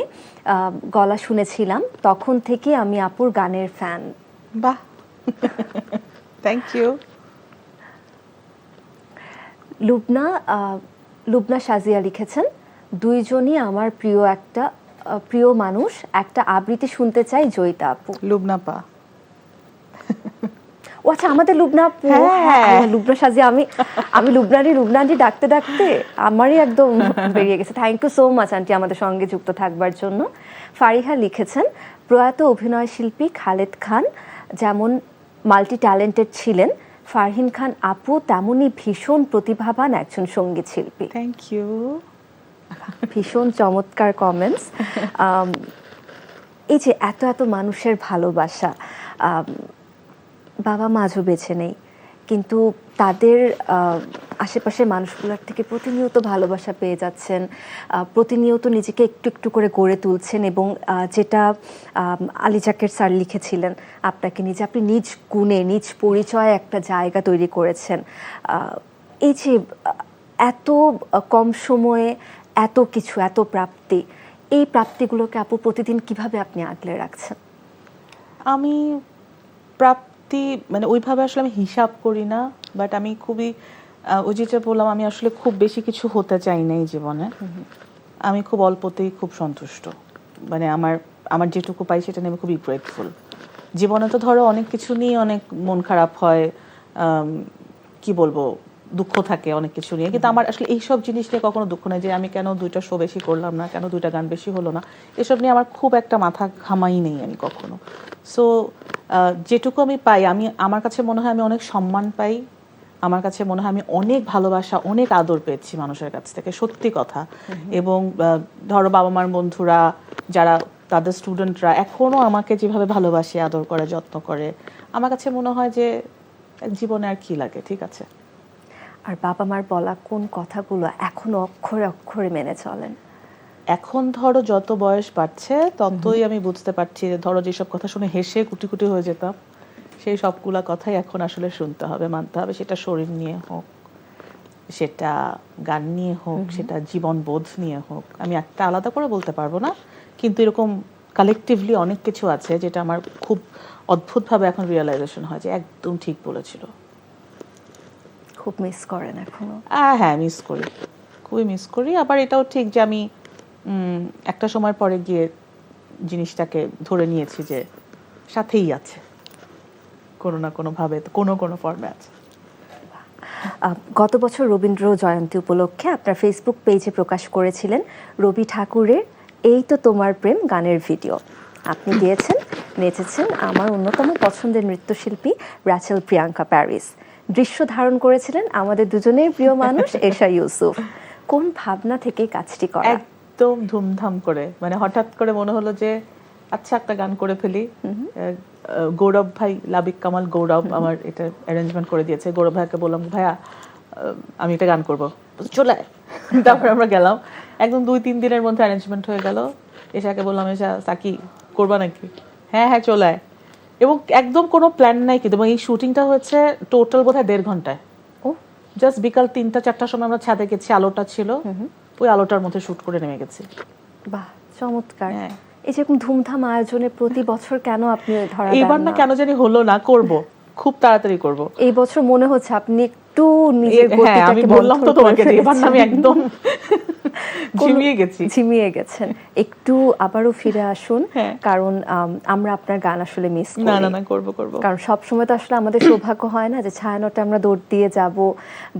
A: গলা শুনেছিলাম, তখন থেকে আমি আপুর গানের ফ্যান।
B: বাহ, থ্যাংক ইউ।
A: লুবনা সাজিয়া লিখেছেন, দুইজনই আমার প্রিয় মানুষ, একটা আবৃত্তি শুনতে চাই জয়িতা আপু।
B: লুবনা পা।
A: ও আচ্ছা, আমাদের লুবনা আপু।
B: হ্যাঁ।
A: হ্যাঁ, লুবনা সাজি। আমি লুবনানি ডাকতে ডাকতে আমারই একদম বেরিয়ে গেছে। Thank you so much aunty আমাদের সঙ্গে যুক্ত থাকবার জন্য। ফারিহা লিখেছেন, প্রয়াত অভিনয় শিল্পী খালেদ খান যেমন মাল্টি ট্যালেন্টেড ছিলেন, ফারহিন খান আপু তেমনই ভীষণ প্রতিভাবান একজন সঙ্গীত শিল্পী।
B: Thank you.
A: ভীষণ চমৎকার কমেন্টস। এই যে এত এত মানুষের ভালোবাসা, বাবা মা আজও বেঁচে নেই, কিন্তু তাদের আশেপাশের মানুষগুলোর থেকে প্রতিনিয়ত ভালোবাসা পেয়ে যাচ্ছেন, প্রতিনিয়ত নিজেকে একটু একটু করে গড়ে তুলছেন, এবং যেটা আলী জাকের স্যার লিখেছিলেন আপনাকে নিজে, আপনি নিজ গুণে নিজ পরিচয়ে একটা জায়গা তৈরি করেছেন। এই যে এত কম সময়ে এত কিছু, এত প্রাপ্তি, এই প্রাপ্তিগুলোকে আপু প্রতিদিন কিভাবে আপনি আগলে রাখছেন?
B: আমি প্রাপ্তি মানে ওইভাবে আসলে আমি হিসাব করি না, বাট আমি খুবই ওই যেটা বললাম, আমি আসলে খুব বেশি কিছু হতে চাই না এই জীবনে। আমি খুব অল্পতেই খুব সন্তুষ্ট, মানে আমার যেটুকু পাই সেটা নিয়ে আমি খুবই গ্রেটফুল। জীবনে তো ধরো অনেক কিছু নিয়ে অনেক মন খারাপ হয়, কি বলবো, দুঃখ থাকে অনেক কিছু নিয়ে, কিন্তু আমার আসলে এইসব জিনিস নিয়ে কখনো দুঃখ নেই যে আমি কেন 2টা শো বেশি করলাম না, কেন 2টা গান বেশি হলো না, এসব নিয়ে আমার খুব একটা মাথা ঘামাই নেই আমি কখনো। সো যেটুকু আমি পাই, আমার কাছে মনে হয় আমি অনেক সম্মান পাই, আমার কাছে মনে হয় আমি অনেক ভালোবাসা, অনেক আদর পেয়েছি মানুষের কাছ থেকে, সত্যি কথা। এবং ধরো বাবা মার বন্ধুরা যারা, তাদের স্টুডেন্টরা এখনো আমাকে যেভাবে ভালোবাসে, আদর করে, যত্ন করে, আমার কাছে মনে হয় যে জীবনে আর কি লাগে, ঠিক আছে।
A: আর বাবা মার বলা কোন কথাগুলো এখনো অক্ষরে অক্ষরে মেনে চলেন?
B: এখন ধরো যত বয়স বাড়ছে ততই আমি বুঝতে পারছি যে ধরো যেসব কথা শুনে হেসে কুটি কুটি হয়ে যেতাম, সেই সবগুলা কথাই এখন আসলে শুনতে হবে, মানতে হবে। সেটা শরীর নিয়ে হোক, সেটা গান নিয়ে হোক, সেটা জীবন বোধ নিয়ে হোক, আমি একটা আলাদা করে বলতে পারবো না, কিন্তু এরকম কালেকটিভলি অনেক কিছু আছে যেটা আমার খুব অদ্ভুতভাবে এখন রিয়েলাইজেশন হয় যে একদম ঠিক বলেছিল।
A: খুব মিস করেন এখনো?
B: হ্যাঁ, মিস করি, খুবই মিস করি। আবার এটাও ঠিক যে আমি একটা সময় পরে গিয়ে জিনিসটাকে ধরে নিয়েছি যে সাথেই আছে, কোনো না কোনো ভাবে, কোনো ফর্মে আছে।
A: গত বছর রবীন্দ্র জয়ন্তী উপলক্ষে আপনার ফেসবুক পেজে প্রকাশ করেছিলেন রবি ঠাকুরের এই তো তোমার প্রেম গানের ভিডিও। আপনি গিয়েছেন, নেচেছেন আমার অন্যতম পছন্দের নৃত্যশিল্পী র্যাচেল প্রিয়াঙ্কা প্যারিস। দৃশ্য ধারণ করেছিলেন আমাদের দুজনের প্রিয় মানুষ এশা ইউসুফ। কোন ভাবনা থেকে কাজটি করা?
B: একদম ধুমধাম করে, মানে হঠাৎ করে মনে হলো যে আচ্ছা একটা গান করে ফেলি। গৌরব ভাই, লাবিক কামাল গৌরব আমার এটা অ্যারেঞ্জমেন্ট করে দিয়েছে। গৌরব ভাইকে বললাম, ভাইয়া আমি এটা গান করবো, চলে আয়। তারপরে আমরা গেলাম, একদম 2-3 দিনের মধ্যে অ্যারেঞ্জমেন্ট হয়ে গেল। এশাকে বললাম, এশা সাকি করবা নাকি? হ্যাঁ চলে আয়। এবং একদম কোনো প্ল্যান নাই, কিন্তু এবং এই শুটিংটা হয়েছে টোটাল বোধহয় 1.5 ঘন্টায়।
A: ও
B: জাস্ট বিকাল 3টা-4টার সময় আমরা ছাদে গেছি, আলোটা ছিল, ওই আলোটার মধ্যে শুট করে নেমে গেছি।
A: বাহ, চমৎকার।
B: হ্যাঁ।
A: এই যে ধুমধাম আয়োজনে প্রতি বছর কেন আপনি ধরা দেন না?
B: এবার না কেন জানি হলো না, করব, খুব তাড়াতাড়ি করব।
A: এই বছর মনে হচ্ছে আপনি একটু নিজের গতিটাকে
B: আমি বললাম তো তোমাকে যে এবার না আমি একদম
A: ঝিমিয়ে গেছেন। একটু আবারও ফিরে আসুন, কারণ আমরা আপনার গান আসলে মিস করি।
B: না করব।
A: কারণ সব সময় তো আসলে আমাদের সৌভাগ্য হয় না যে ছায়ানটে আমরা দৌড় দিয়ে যাব,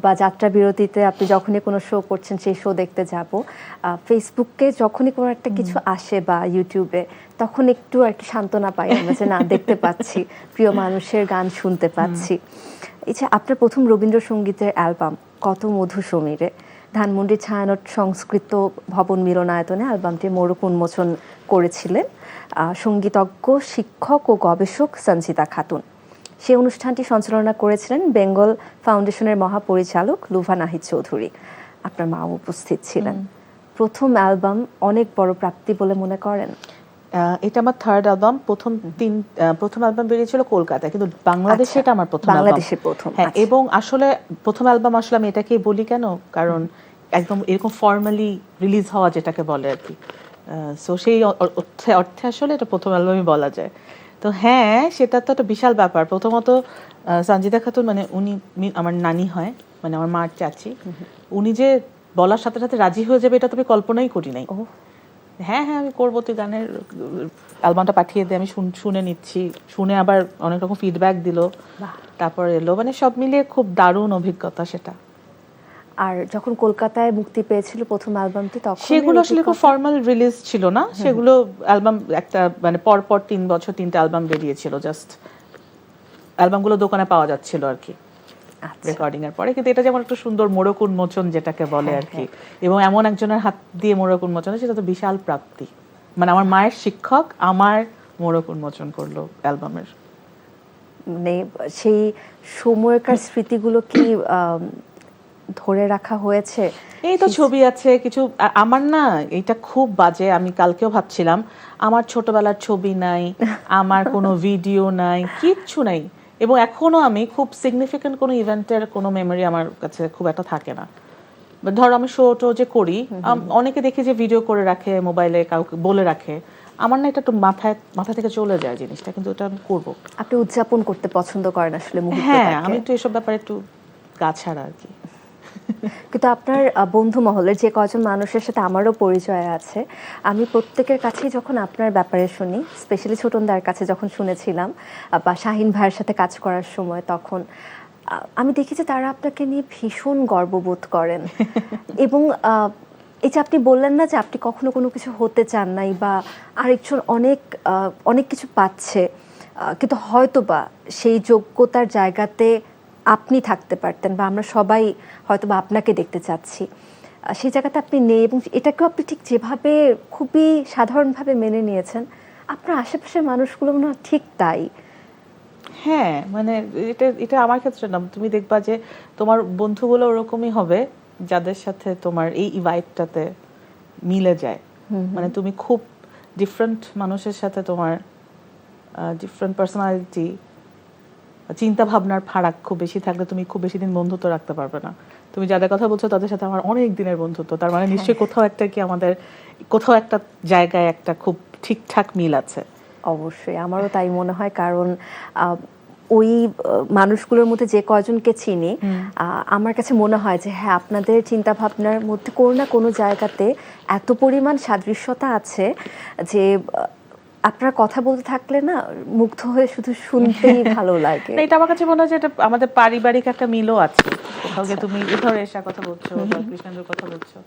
A: বা যাত্রা বিরতিতে আপনি যখনই কোনো শো করছেন সেই শো দেখতে যাব। ফেসবুকে যখনই কোনো একটা কিছু আসে বা ইউটিউবে, তখন একটু আর কি সান্ত্বনা পাই আমরা যে না, দেখতে পাচ্ছি, প্রিয় মানুষের গান শুনতে পাচ্ছি। এই যে আপনার প্রথম রবীন্দ্রসঙ্গীতের অ্যালবাম কত মধু সমীরে, ধানমন্ডির ছায়ানট সংস্কৃত ভবন মিলনায়তনে অ্যালবামটি মোড়ক উন্মোচন করেছিলেন সঙ্গীতজ্ঞ, শিক্ষক ও গবেষক সঞ্জিতা খাতুন। সেই অনুষ্ঠানটি সঞ্চালনা করেছিলেন বেঙ্গল ফাউন্ডেশনের মহাপরিচালক লুভা নাহিদ চৌধুরী। আপনার মা উপস্থিত ছিলেন। প্রথম অ্যালবাম অনেক বড় প্রাপ্তি বলে মনে করেন?
B: এটা আমার 3rd অ্যালবাম। প্রথম অ্যালবাম বেরিয়েছিল কলকাতায়, কিন্তু বাংলাদেশে এটা আমার প্রথম অ্যালবাম।
A: বাংলাদেশে প্রথম।
B: হ্যাঁ, এবং আসলে প্রথম অ্যালবাম আসলে আমি এটাকেই বলি কেন, কারণ একদম এরকম ফর্মালি রিলিজ হওয়া যেটাকে বলে আর কি। সো সেই অর্থে আসলে এটা প্রথম অ্যালবামই বলা যায়। তো হ্যাঁ, সেটা তো একটা বিশাল ব্যাপার। প্রথমত সঞ্জিতা খাতুন, মানে উনি আমার নানি হয়, মানে আমার মার চাচি। উনি যে বলার সাথে সাথে রাজি হয়ে যাবে এটা তো আমি কল্পনাই করি নাই। হ্যাঁ হ্যাঁ আমি করবো, তুই গানের অ্যালবামটা পাঠিয়ে দিয়ে আমি শুনে নিচ্ছি, শুনে আবার অনেক রকম ফিডব্যাক দিল, তারপর এলো, মানে সব মিলিয়ে খুব দারুণ অভিজ্ঞতা সেটা।
A: আর যখন কলকাতায় মুক্তি পেয়েছিল প্রথম অ্যালবামটি, তখন
B: সেগুলো আসলে খুব ফর্মাল রিলিজ ছিল না, সেগুলো অ্যালবাম একটা মানে পর 3 বছর 3টা অ্যালবাম বেরিয়েছিল, জাস্ট অ্যালবামগুলো দোকানে পাওয়া যাচ্ছিল আর কি রেকর্ডিং এর পরে। কিন্তু এটা যেমন একটা সুন্দর মোড়ক উন্মোচন যেটাকে বলে আর কি, এবং এমন একজনের হাত দিয়ে মোড়ক উন্মোচন, সেটা তো বিশাল প্রাপ্তি। মানে আমার মায়ের শিক্ষক আমার মোড়ক উন্মোচন করলো অ্যালবামের।
A: মানে সেই সময়কার স্মৃতিগুলো কি ধরে রাখা হয়েছে?
B: এই তো ছবি আছে কিছু আমার, না এটা খুব বাজে, আমি কালকেও ভাবছিলাম আমার ছোটবেলার ছবি নাই, আমার কোনো ভিডিও নাই, কিচ্ছু নাই। এবং এখনো আমি খুব সিগনিফিকেন্ট কোনো ইভেন্টের কোনো মেমোরি আমার কাছে খুব একটা থাকে না। ধরো আমি শো টো যে করি, অনেকে দেখি যে ভিডিও করে রাখে মোবাইলে, কাউকে বলে রাখে, আমার না এটা একটু মাথা থেকে চলে যায় জিনিসটা, কিন্তু এটা আমি করবো।
A: আপনি উদযাপন করতে পছন্দ করেন আসলে মুহূর্তটাকে?
B: হ্যাঁ, আমি একটু এসব ব্যাপারে একটু গা ছাড়া আর কি।
A: কিন্তু আপনার বন্ধু মহলের যে কজন মানুষের সাথে আমারও পরিচয় আছে, আমি প্রত্যেকের কাছেই যখন আপনার ব্যাপারে শুনি, স্পেশালি ছোটনদার কাছে যখন শুনেছিলাম বা শাহিন ভাইয়ের সাথে কাজ করার সময়, তখন আমি দেখি যে তারা আপনাকে নিয়ে ভীষণ গর্ববোধ করেন। এবং এই যে আপনি বললেন না যে আপনি কখনো কোনো কিছু হতে চান নাই, বা আরেকজন অনেক কিছু পাচ্ছে, কিন্তু হয়তো বা সেই যোগ্যতার জায়গাতে আপনি থাকতে পারতেন, বা আমরা সবাই হয়তো বা আপনাকে দেখতে চাচ্ছি, সেই জায়গাতে আপনি নেই। এবং এটাকেও আপনি ঠিক যেভাবে খুবই সাধারণভাবে মেনে নিয়েছেন, আপনার আশেপাশের মানুষগুলো না ঠিক তাই।
B: হ্যাঁ, মানে এটা আমার ক্ষেত্রে না, তুমি দেখবা যে তোমার বন্ধুগুলো ওরকমই হবে যাদের সাথে তোমার এই ভাইবটাতে মিলে যায়। মানে তুমি খুব ডিফারেন্ট মানুষের সাথে তোমার ডিফারেন্ট পার্সোনালিটি, চিন্তা ভাবনার ফারাক খুব বেশি থাকলে তুমি খুব বেশি দিন বন্ধুত্ব রাখতে পারবে না। তুমি যাদের কথা বলছো তাদের সাথে আমার অনেক দিনের বন্ধুত্ব, তার মানে নিশ্চয়ই কোথাও একটা কি আমাদের কোথাও একটা জায়গায় একটা খুব ঠিকঠাক মিল আছে।
A: অবশ্যই, আমারও তাই মনে হয়। কারণ ওই মানুষগুলোর মধ্যে যে কয়জনকে চিনি, আমার কাছে মনে হয় যে হ্যাঁ, আপনাদের চিন্তা ভাবনার মধ্যে কোনো না কোনো জায়গাতে এত পরিমাণ সাদৃশ্যতা আছে যে আপনার কথা বলতে থাকলে না মুগ্ধ হয়ে শুধু শুনতেই ভালো লাগে।
B: এটা আমার কাছে মনে হয় যে এটা আমাদের পারিবারিক একটা মিলও আছে। কোথাও গিয়ে তুমি ধরো এসা কথা বলছো বা কৃষ্ণেন্দ্র কথা বলছো,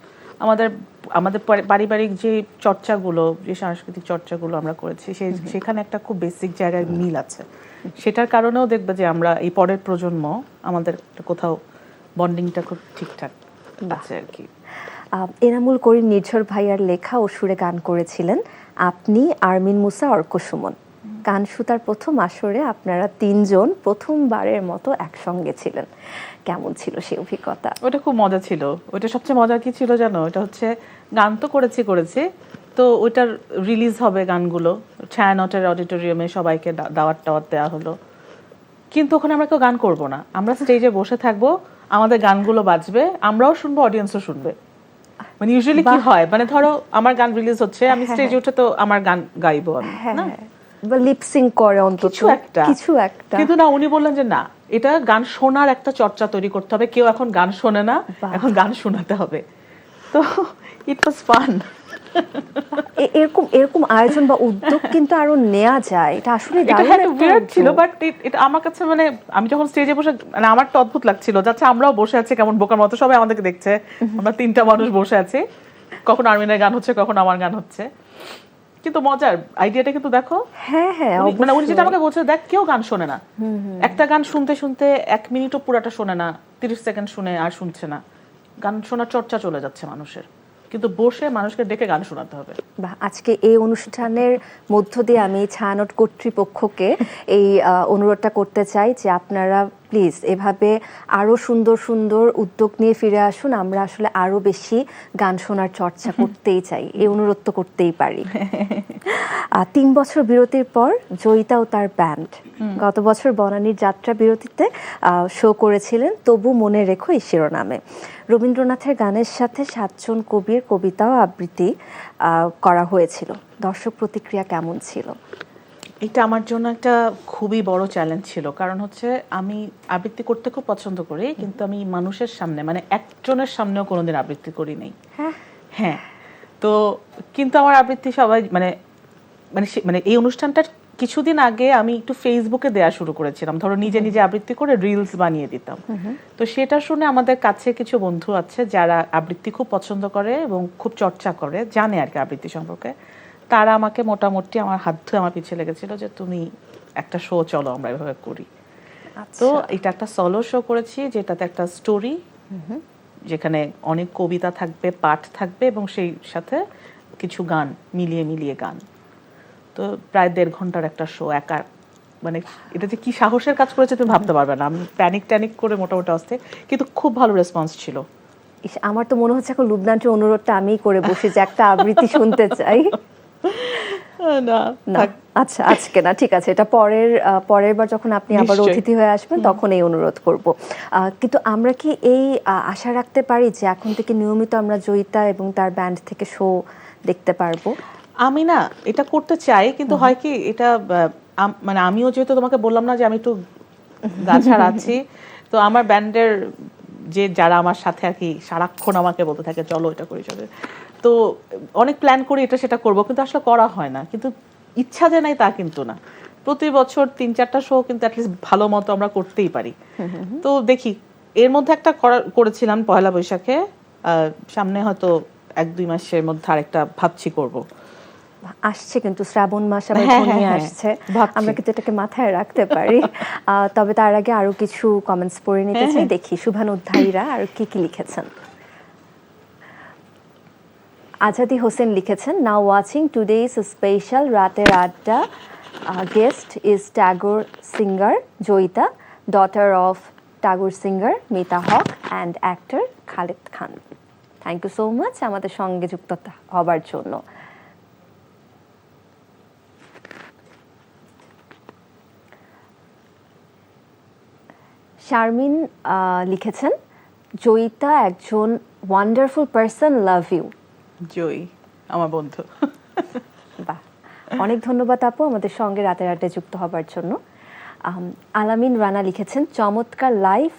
B: আমাদের পারিবারিক যে চর্চাগুলো, যে সাংস্কৃতিক চর্চাগুলো আমরা করেছি, সেখানে একটা খুব বেসিক জায়গায় মিল আছে। সেটার কারণেও দেখবে যে আমরা এই পরের প্রজন্ম আমাদের কোথাও বন্ডিংটা খুব ঠিকঠাক আছে আর কি।
A: এনামুল করিম নির্ঝর ভাইয়ার লেখা ও সুরে গান করেছিলেন আপনি, আরমিন মুসা, অর্ক সুমন। গান সুতার প্রথম আসরে আপনারা তিনজন প্রথমবারের মতো একসঙ্গে ছিলেন। কেমন ছিল সেই অভিজ্ঞতা?
B: ওটা খুব মজা ছিল। ওটা সবচেয়ে মজা কি ছিল জানো? ওটা হচ্ছে গান তো করেছি তো ওইটার রিলিজ হবে গানগুলো, ছায়ানটের অডিটোরিয়ামে সবাইকে দাওয়াত দেওয়া হলো। কিন্তু ওখানে আমরা কেউ গান করব না, আমরা স্টেজে বসে থাকবো, আমাদের গানগুলো বাজবে, আমরাও শুনবো, অডিয়েন্সও শুনবে। মানে ইউজুয়ালি কি হয়, মানে ধরো আমার গান রিলিজ হচ্ছে, আমি স্টেজে উঠে তো আমার গান গাইবো আমি, না
A: বা লিপসিং করে অন্তত কিছু একটা।
B: কিন্তু না, উনি বললেন যে না, এটা গান শোনার একটা চর্চা তৈরি করতে হবে, কেউ এখন গান শোনে না, এখন গান শোনাতে হবে। তো ইট ওয়াজ ফান।
A: এরকম আয়োজন বা উদ্যোগ কিন্তু আরো নেওয়া যায়, এটা আসলে
B: দারুণ ছিল। বাট এটা আমার কাছে, মানে আমি যখন স্টেজে বসে, মানে আমার তো অদ্ভুত লাগছিল, যাচ্ছে আমরাও বসে আছি কেমন বোকার মতো, সবাই আমাদেরকে দেখছে, আমরা তিনটা মানুষ বসে আছি, কখন আর্মিনের গান হচ্ছে, কখন আমার গান হচ্ছে। কিন্তু মজার আইডিয়াটা কিন্তু দেখো।
A: হ্যাঁ হ্যাঁ,
B: মানে উনি যেটা আমাকে বলছে, দেখ কেউ গান শোনে না, একটা গান শুনতে শুনতে 1 মিনিটও পুরাটা শোনে না, 30 সেকেন্ড শুনে আর শুনছে না, গান শোনার চর্চা চলে যাচ্ছে মানুষের, কিন্তু বসে মানুষকে ডেকে গান শোনাতে হবে।
A: আজকে এই অনুষ্ঠানের মধ্য দিয়ে আমি ছায়ানট কর্তৃপক্ষকে এই অনুরোধটা করতে চাই যে আপনারা প্লিজ এভাবে আরো সুন্দর সুন্দর উদ্যোগ নিয়ে ফিরে আসুন। আমরা আসলে আরো বেশি গান শোনার চর্চা করতেই চাই, এই অনুরোধ তো করতেই পারি। 3 বছর বিরতির পর জয়িতা ও তার ব্যান্ড গত বছর বনানীর যাত্রা বিরতিতে শো করেছিলেন তবু মনে রেখো এই শিরোনামে। রবীন্দ্রনাথের গানের সাথে 7 জন কবির কবিতাও আবৃত্তি করা হয়েছিল। দর্শক প্রতিক্রিয়া কেমন ছিল?
B: এটা আমার জন্য একটা খুবই বড় চ্যালেঞ্জ ছিল, কারণ হচ্ছে আমি আবৃত্তি করতে খুব পছন্দ করি, কিন্তু আমি মানুষের সামনে, মানে একজনের সামনেও কোনোদিন আবৃত্তি করি নাই। হ্যাঁ, তো কিন্তু আমার আবৃত্তি সবাই মানে মানে মানে এই অনুষ্ঠানটার কিছুদিন আগে আমি একটু ফেসবুকে দেয়া শুরু করেছিলাম, ধরো নিজে নিজে আবৃত্তি করে রিলস বানিয়ে দিতাম। তো সেটা শুনে আমাদের কাছে কিছু বন্ধু আছে যারা আবৃত্তি খুব পছন্দ করে এবং খুব চর্চা করে, জানে আর কি আবৃত্তি সম্পর্কে। তারা আমাকে মোটামুটি আমার হাত ধুয়ে আমার পিছিয়ে লেগেছিল যে তুমি একটা শো চলো আমরা এভাবে করি। তো এটা একটা সলো শো করেছি যেটাতে একটা স্টোরি, যেখানে অনেক কবিতা থাকবে, পাঠ থাকবে এবং সেই সাথে কিছু গান মিলিয়ে মিলিয়ে গান। তো প্রায় 1.5 ঘন্টার একটা শো, একা মানে এটা যে কি সাহসের কাজ করেছে তুমি ভাবতে পারবে না। আমি প্যানিক করে মোটামুটি অস্থির, কিন্তু খুব ভালো রেসপন্স ছিল।
A: আমার তো মনে হচ্ছে এখন লুবনান্টের অনুরোধটা আমিই করে বসে যে একটা আবৃত্তি শুনতে চাই।
B: না
A: না, আচ্ছা আজকে না, ঠিক আছে, এটা পরের বার যখন আপনি আবার অতিথি হয়ে আসবেন তখন এই অনুরোধ করব। কিন্তু আমরা কি এই আশা রাখতে পারি যে এখন থেকে নিয়মিত আমরা জয়িতা এবং তার ব্যান্ড থেকে শো দেখতে পারবো?
B: আমি না এটা করতে চাই, কিন্তু হয় কি এটা মানে আমিও যেহেতু তোমাকে বললাম না যে আমি একটু গাছাড় আছি, তো আমার ব্যান্ডের যে যারা আমার সাথে আর কি সারাক্ষণ আমাকে বলতে থাকে চলো এটা করি চলো, তো অনেক প্ল্যান করি এটা সেটা করব, কিন্তু আসলে করা হয় না। কিন্তু ইচ্ছা যে নাই তা কিন্তু না, প্রতি বছর 3-4টা শো কিন্তু অ্যাটলিস্ট ভালো মতো আমরা করতেই পারি। তো দেখি, এর মধ্যে একটা করেছিলাম পয়লা বৈশাখে, সামনে হয়তো 1-2 মাসের মধ্যে আরেকটা ভাবছি করব।
A: আসছে কিন্তু শ্রাবণ মাস আবার ঘনিয়ে আসছে, আমরা কিন্তু এটাকে মাথায় রাখতে পারি। তবে তার আগে আরো কিছু কমেন্টস পড়ে নিতে চাই, দেখি শুভানুধ্যায়ীরা আর কি কি লিখেছেন। আজাদি হোসেন লিখেছেন, নাও ওয়াচিং টুডেজ স্পেশাল রাতের আড্ডা, guest is Tagore singer Joyita, daughter of Tagore singer Mita Haque and actor Khalid Khan. Thank you so much আমাদের সঙ্গে যুক্ত হবার জন্য। শারমিন লিখেছেন, জয়িতা একজন wonderful person, love you.
B: Joyee আমার বন্ধু।
A: বাহ, অনেক ধন্যবাদ আপু আমাদের সঙ্গে রাতের আড্ডায় যুক্ত হবার জন্য। আলামিন রানা লিখেছেন, চমৎকার লাইভ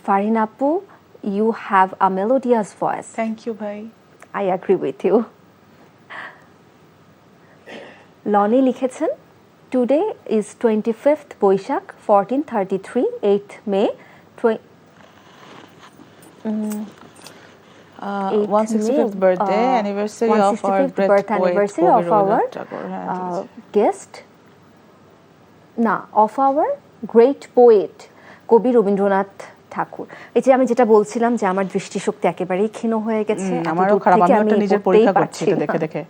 A: ফারহিন আপু, you have a melodious voice.
B: Thank you ভাই।
A: I agree with you. Loni লিখেছেন, today is 25th Baishakh 1433, 8th May
B: 165th birthday anniversary of our great
A: guest, না, of our great poet কবি রবীন্দ্রনাথ ঠাকুর। এই যে আমি যেটা বলছিলাম যে আমার দৃষ্টিশক্তি একেবারেই ক্ষীণ হয়ে গেছে,
B: আমারও খারাপ, আমি নিজের পরীক্ষা করছি এটা দেখে দেখে।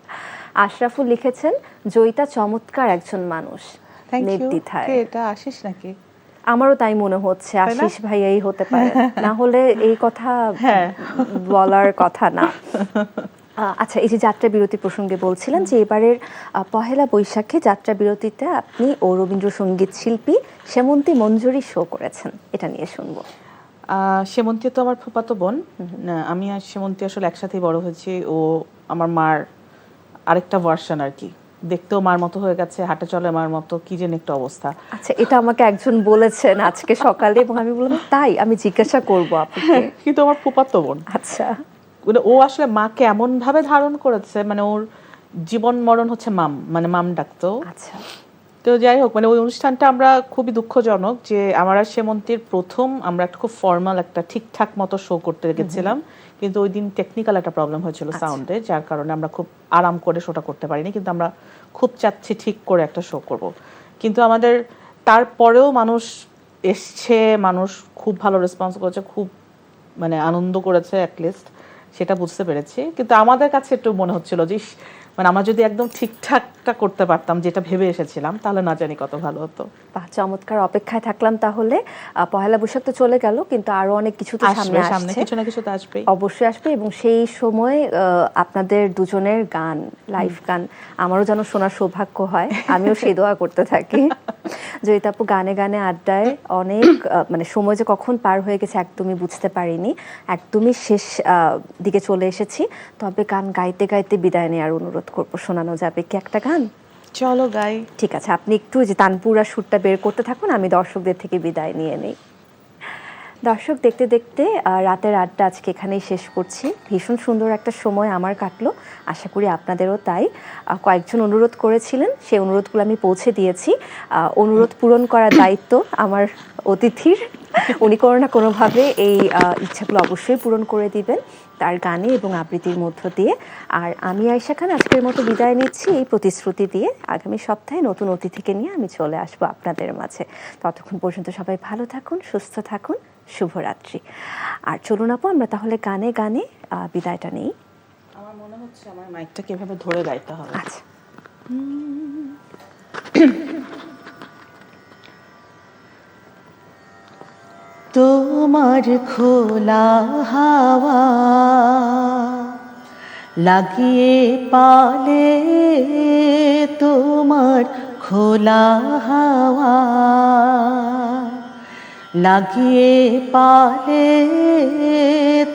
A: আশরাফুল লিখেছেন, জয়িতা চমৎকার একজন মানুষ, নির্দ্বিধায়।
B: এটা আশিস নাকি?
A: আমারও তাই মনে হচ্ছে, আশিস ভাইয়াই হতে পারে, না হলে এই কথা বলার কথা না। আচ্ছা, এই যে যাত্রা বিরতি প্রসঙ্গে বলছিলেন যে এবারের পহেলা বৈশাখে যাত্রা বিরতিতে আপনি ও রবীন্দ্রসঙ্গীত শিল্পী সেমন্তী মঞ্জুরি শো করেছেন, এটা নিয়ে শুনবো।
B: সেমন্তী তো আমার ফুফাতো বোন, আমি আর সেমন্তী আসলে একসাথেই বড় হয়েছি। ও আমার মার আরেকটা ভার্সন আর কি, দেখতেও মার মতো হয়ে গেছে, হাঁটা চলে মার মতো, কি যেন একটা অবস্থা।
A: আচ্ছা, এটা আমাকে একজন বলেছেন আজকে সকালে এবং আমি বললাম তাই, আমি জিজ্ঞাসা করবো আপনাকে।
B: কিন্তু আমার ফুফাতো বোন।
A: আচ্ছা,
B: ও আসলে মাকে এমন ভাবে ধারণ করেছে, মানে ওর জীবন মরণ হচ্ছে মাম, মানে মাম ডাকতো।
A: আচ্ছা,
B: তো যাই হোক, মানে ওই অনুষ্ঠানটা আমরা খুবই দুঃখজনক যে আমার আর সেমন্তীর প্রথম আমরা একটা খুব ফর্মাল একটা ঠিকঠাক মতো শো করতে গেছিলাম, কিন্তু ওই দিন টেকনিক্যাল একটা প্রবলেম হয়েছিল সাউন্ডে, যার কারণে আমরা খুব আরাম করে শোটা করতে পারিনি। কিন্তু আমরা খুব চাচ্ছি ঠিক করে একটা শো করব, কিন্তু আমাদের তারপরেও মানুষ এসছে, মানুষ খুব ভালো রেসপন্স করেছে, খুব মানে আনন্দ করেছে অ্যাটলিস্ট, সেটা বুঝতে পেরেছি। কিন্তু আমাদের কাছে একটু মনে হচ্ছিল যে মানে আমরা যদি একদম ঠিকঠাকটা করতে পারতাম যেটা ভেবে এসেছিলাম, তাহলে না জানি কত ভালো হতো।
A: চমৎকার, অপেক্ষায় থাকলাম তাহলে। পহেলা বৈশাখ তো চলে গেল, কিন্তু আরো অনেক কিছু তো সামনে আসছে,
B: কিছু না কিছু তো আসবে,
A: অবশ্যই আসবে। এবং সেই সময় আপনাদের দুজনের গান, লাইভ গান আমারও যেন শোনার সৌভাগ্য হয়, আমিও সেই দোয়া করতে থাকি। জয়িতা আপু, গানে গানে আড্ডায় অনেক মানে সময় যে কখন পার হয়ে গেছে একদমই বুঝতে পারিনি, একদমই শেষ দিকে চলে এসেছি। তবে গান গাইতে গাইতে বিদায় নেওয়ার অনুরোধ করবো, শোনানো যাবে কি একটা গান?
B: চলো গাই।
A: ঠিক আছে, আপনি একটু যে তানপুরা সুরটা বের করতে থাকুন, আমি দর্শকদের থেকে বিদায় নিয়ে নেই। দর্শক, দেখতে দেখতে রাতের আড্ডা আজকে এখানেই শেষ করছি। ভীষণ সুন্দর একটা সময় আমার কাটলো, আশা করি আপনাদেরও তাই। কয়েকজন অনুরোধ করেছিলেন, সেই অনুরোধগুলো আমি পৌঁছে দিয়েছি। অনুরোধ পূরণ করার দায়িত্ব আমার অতিথির। উনি কোনো না কোনোভাবে এই ইচ্ছাগুলো অবশ্যই পূরণ করে দিবেন তার গানে এবং আবৃত্তির মধ্য দিয়ে। আর আমি আয়েশা খান আজকের মতো বিদায় নিচ্ছি এই প্রতিশ্রুতি দিয়ে। আগামী সপ্তাহে নতুন অতিথিকে নিয়ে আমি চলে আসবো আপনাদের মাঝে। ততক্ষণ পর্যন্ত সবাই ভালো থাকুন, সুস্থ থাকুন, শুভরাত্রি। আর চলুন আপু, আমরা তাহলে গানে গানে বিদায়টা নেই।
B: আমার মনে হচ্ছে আমার মাইকটা কিভাবে ধরে গাইতে হবে।
A: আচ্ছা।
B: তোমার খোলা হাওয়া লাগিয়ে পালে, তোমার খোলা হাওয়া লাগিয়ে পালে,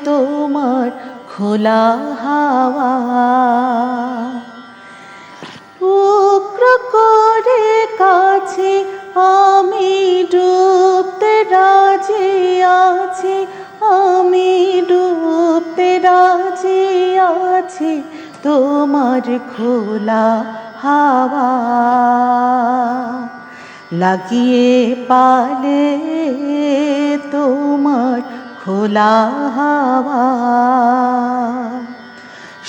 B: তোমার খোলা হাওয়া উগ্র করে কাছে আমি ডুবতে রাজি আছি, আমি ডুবতে রাজি আছি, তোমার খোলা হাওয়া লাগিয়ে পালে, তোমার খোলা হাওয়া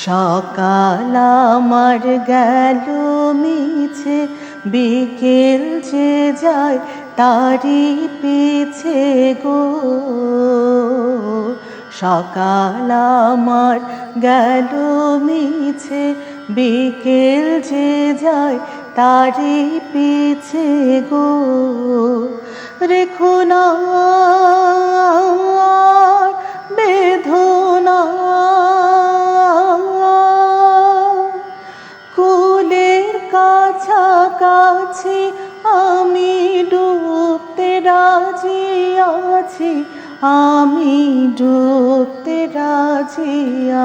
B: সকাল আমার গেল মিছে, বিকেল যে যায় তারি পিছে গো, সকাল আমার গেল মিছে, বিকেল যে যায় তারি পিছে গো, রেখো না বেদনা কুলের কাছাকাছি, আমি ডুবতে রাজি আছি, আমি ডুবতে রাজি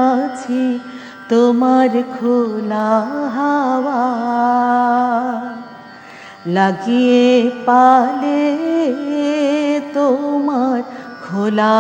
B: আছি, তোমার খোলা হাওয়া লাগিয়ে পালে, তোমার খোলা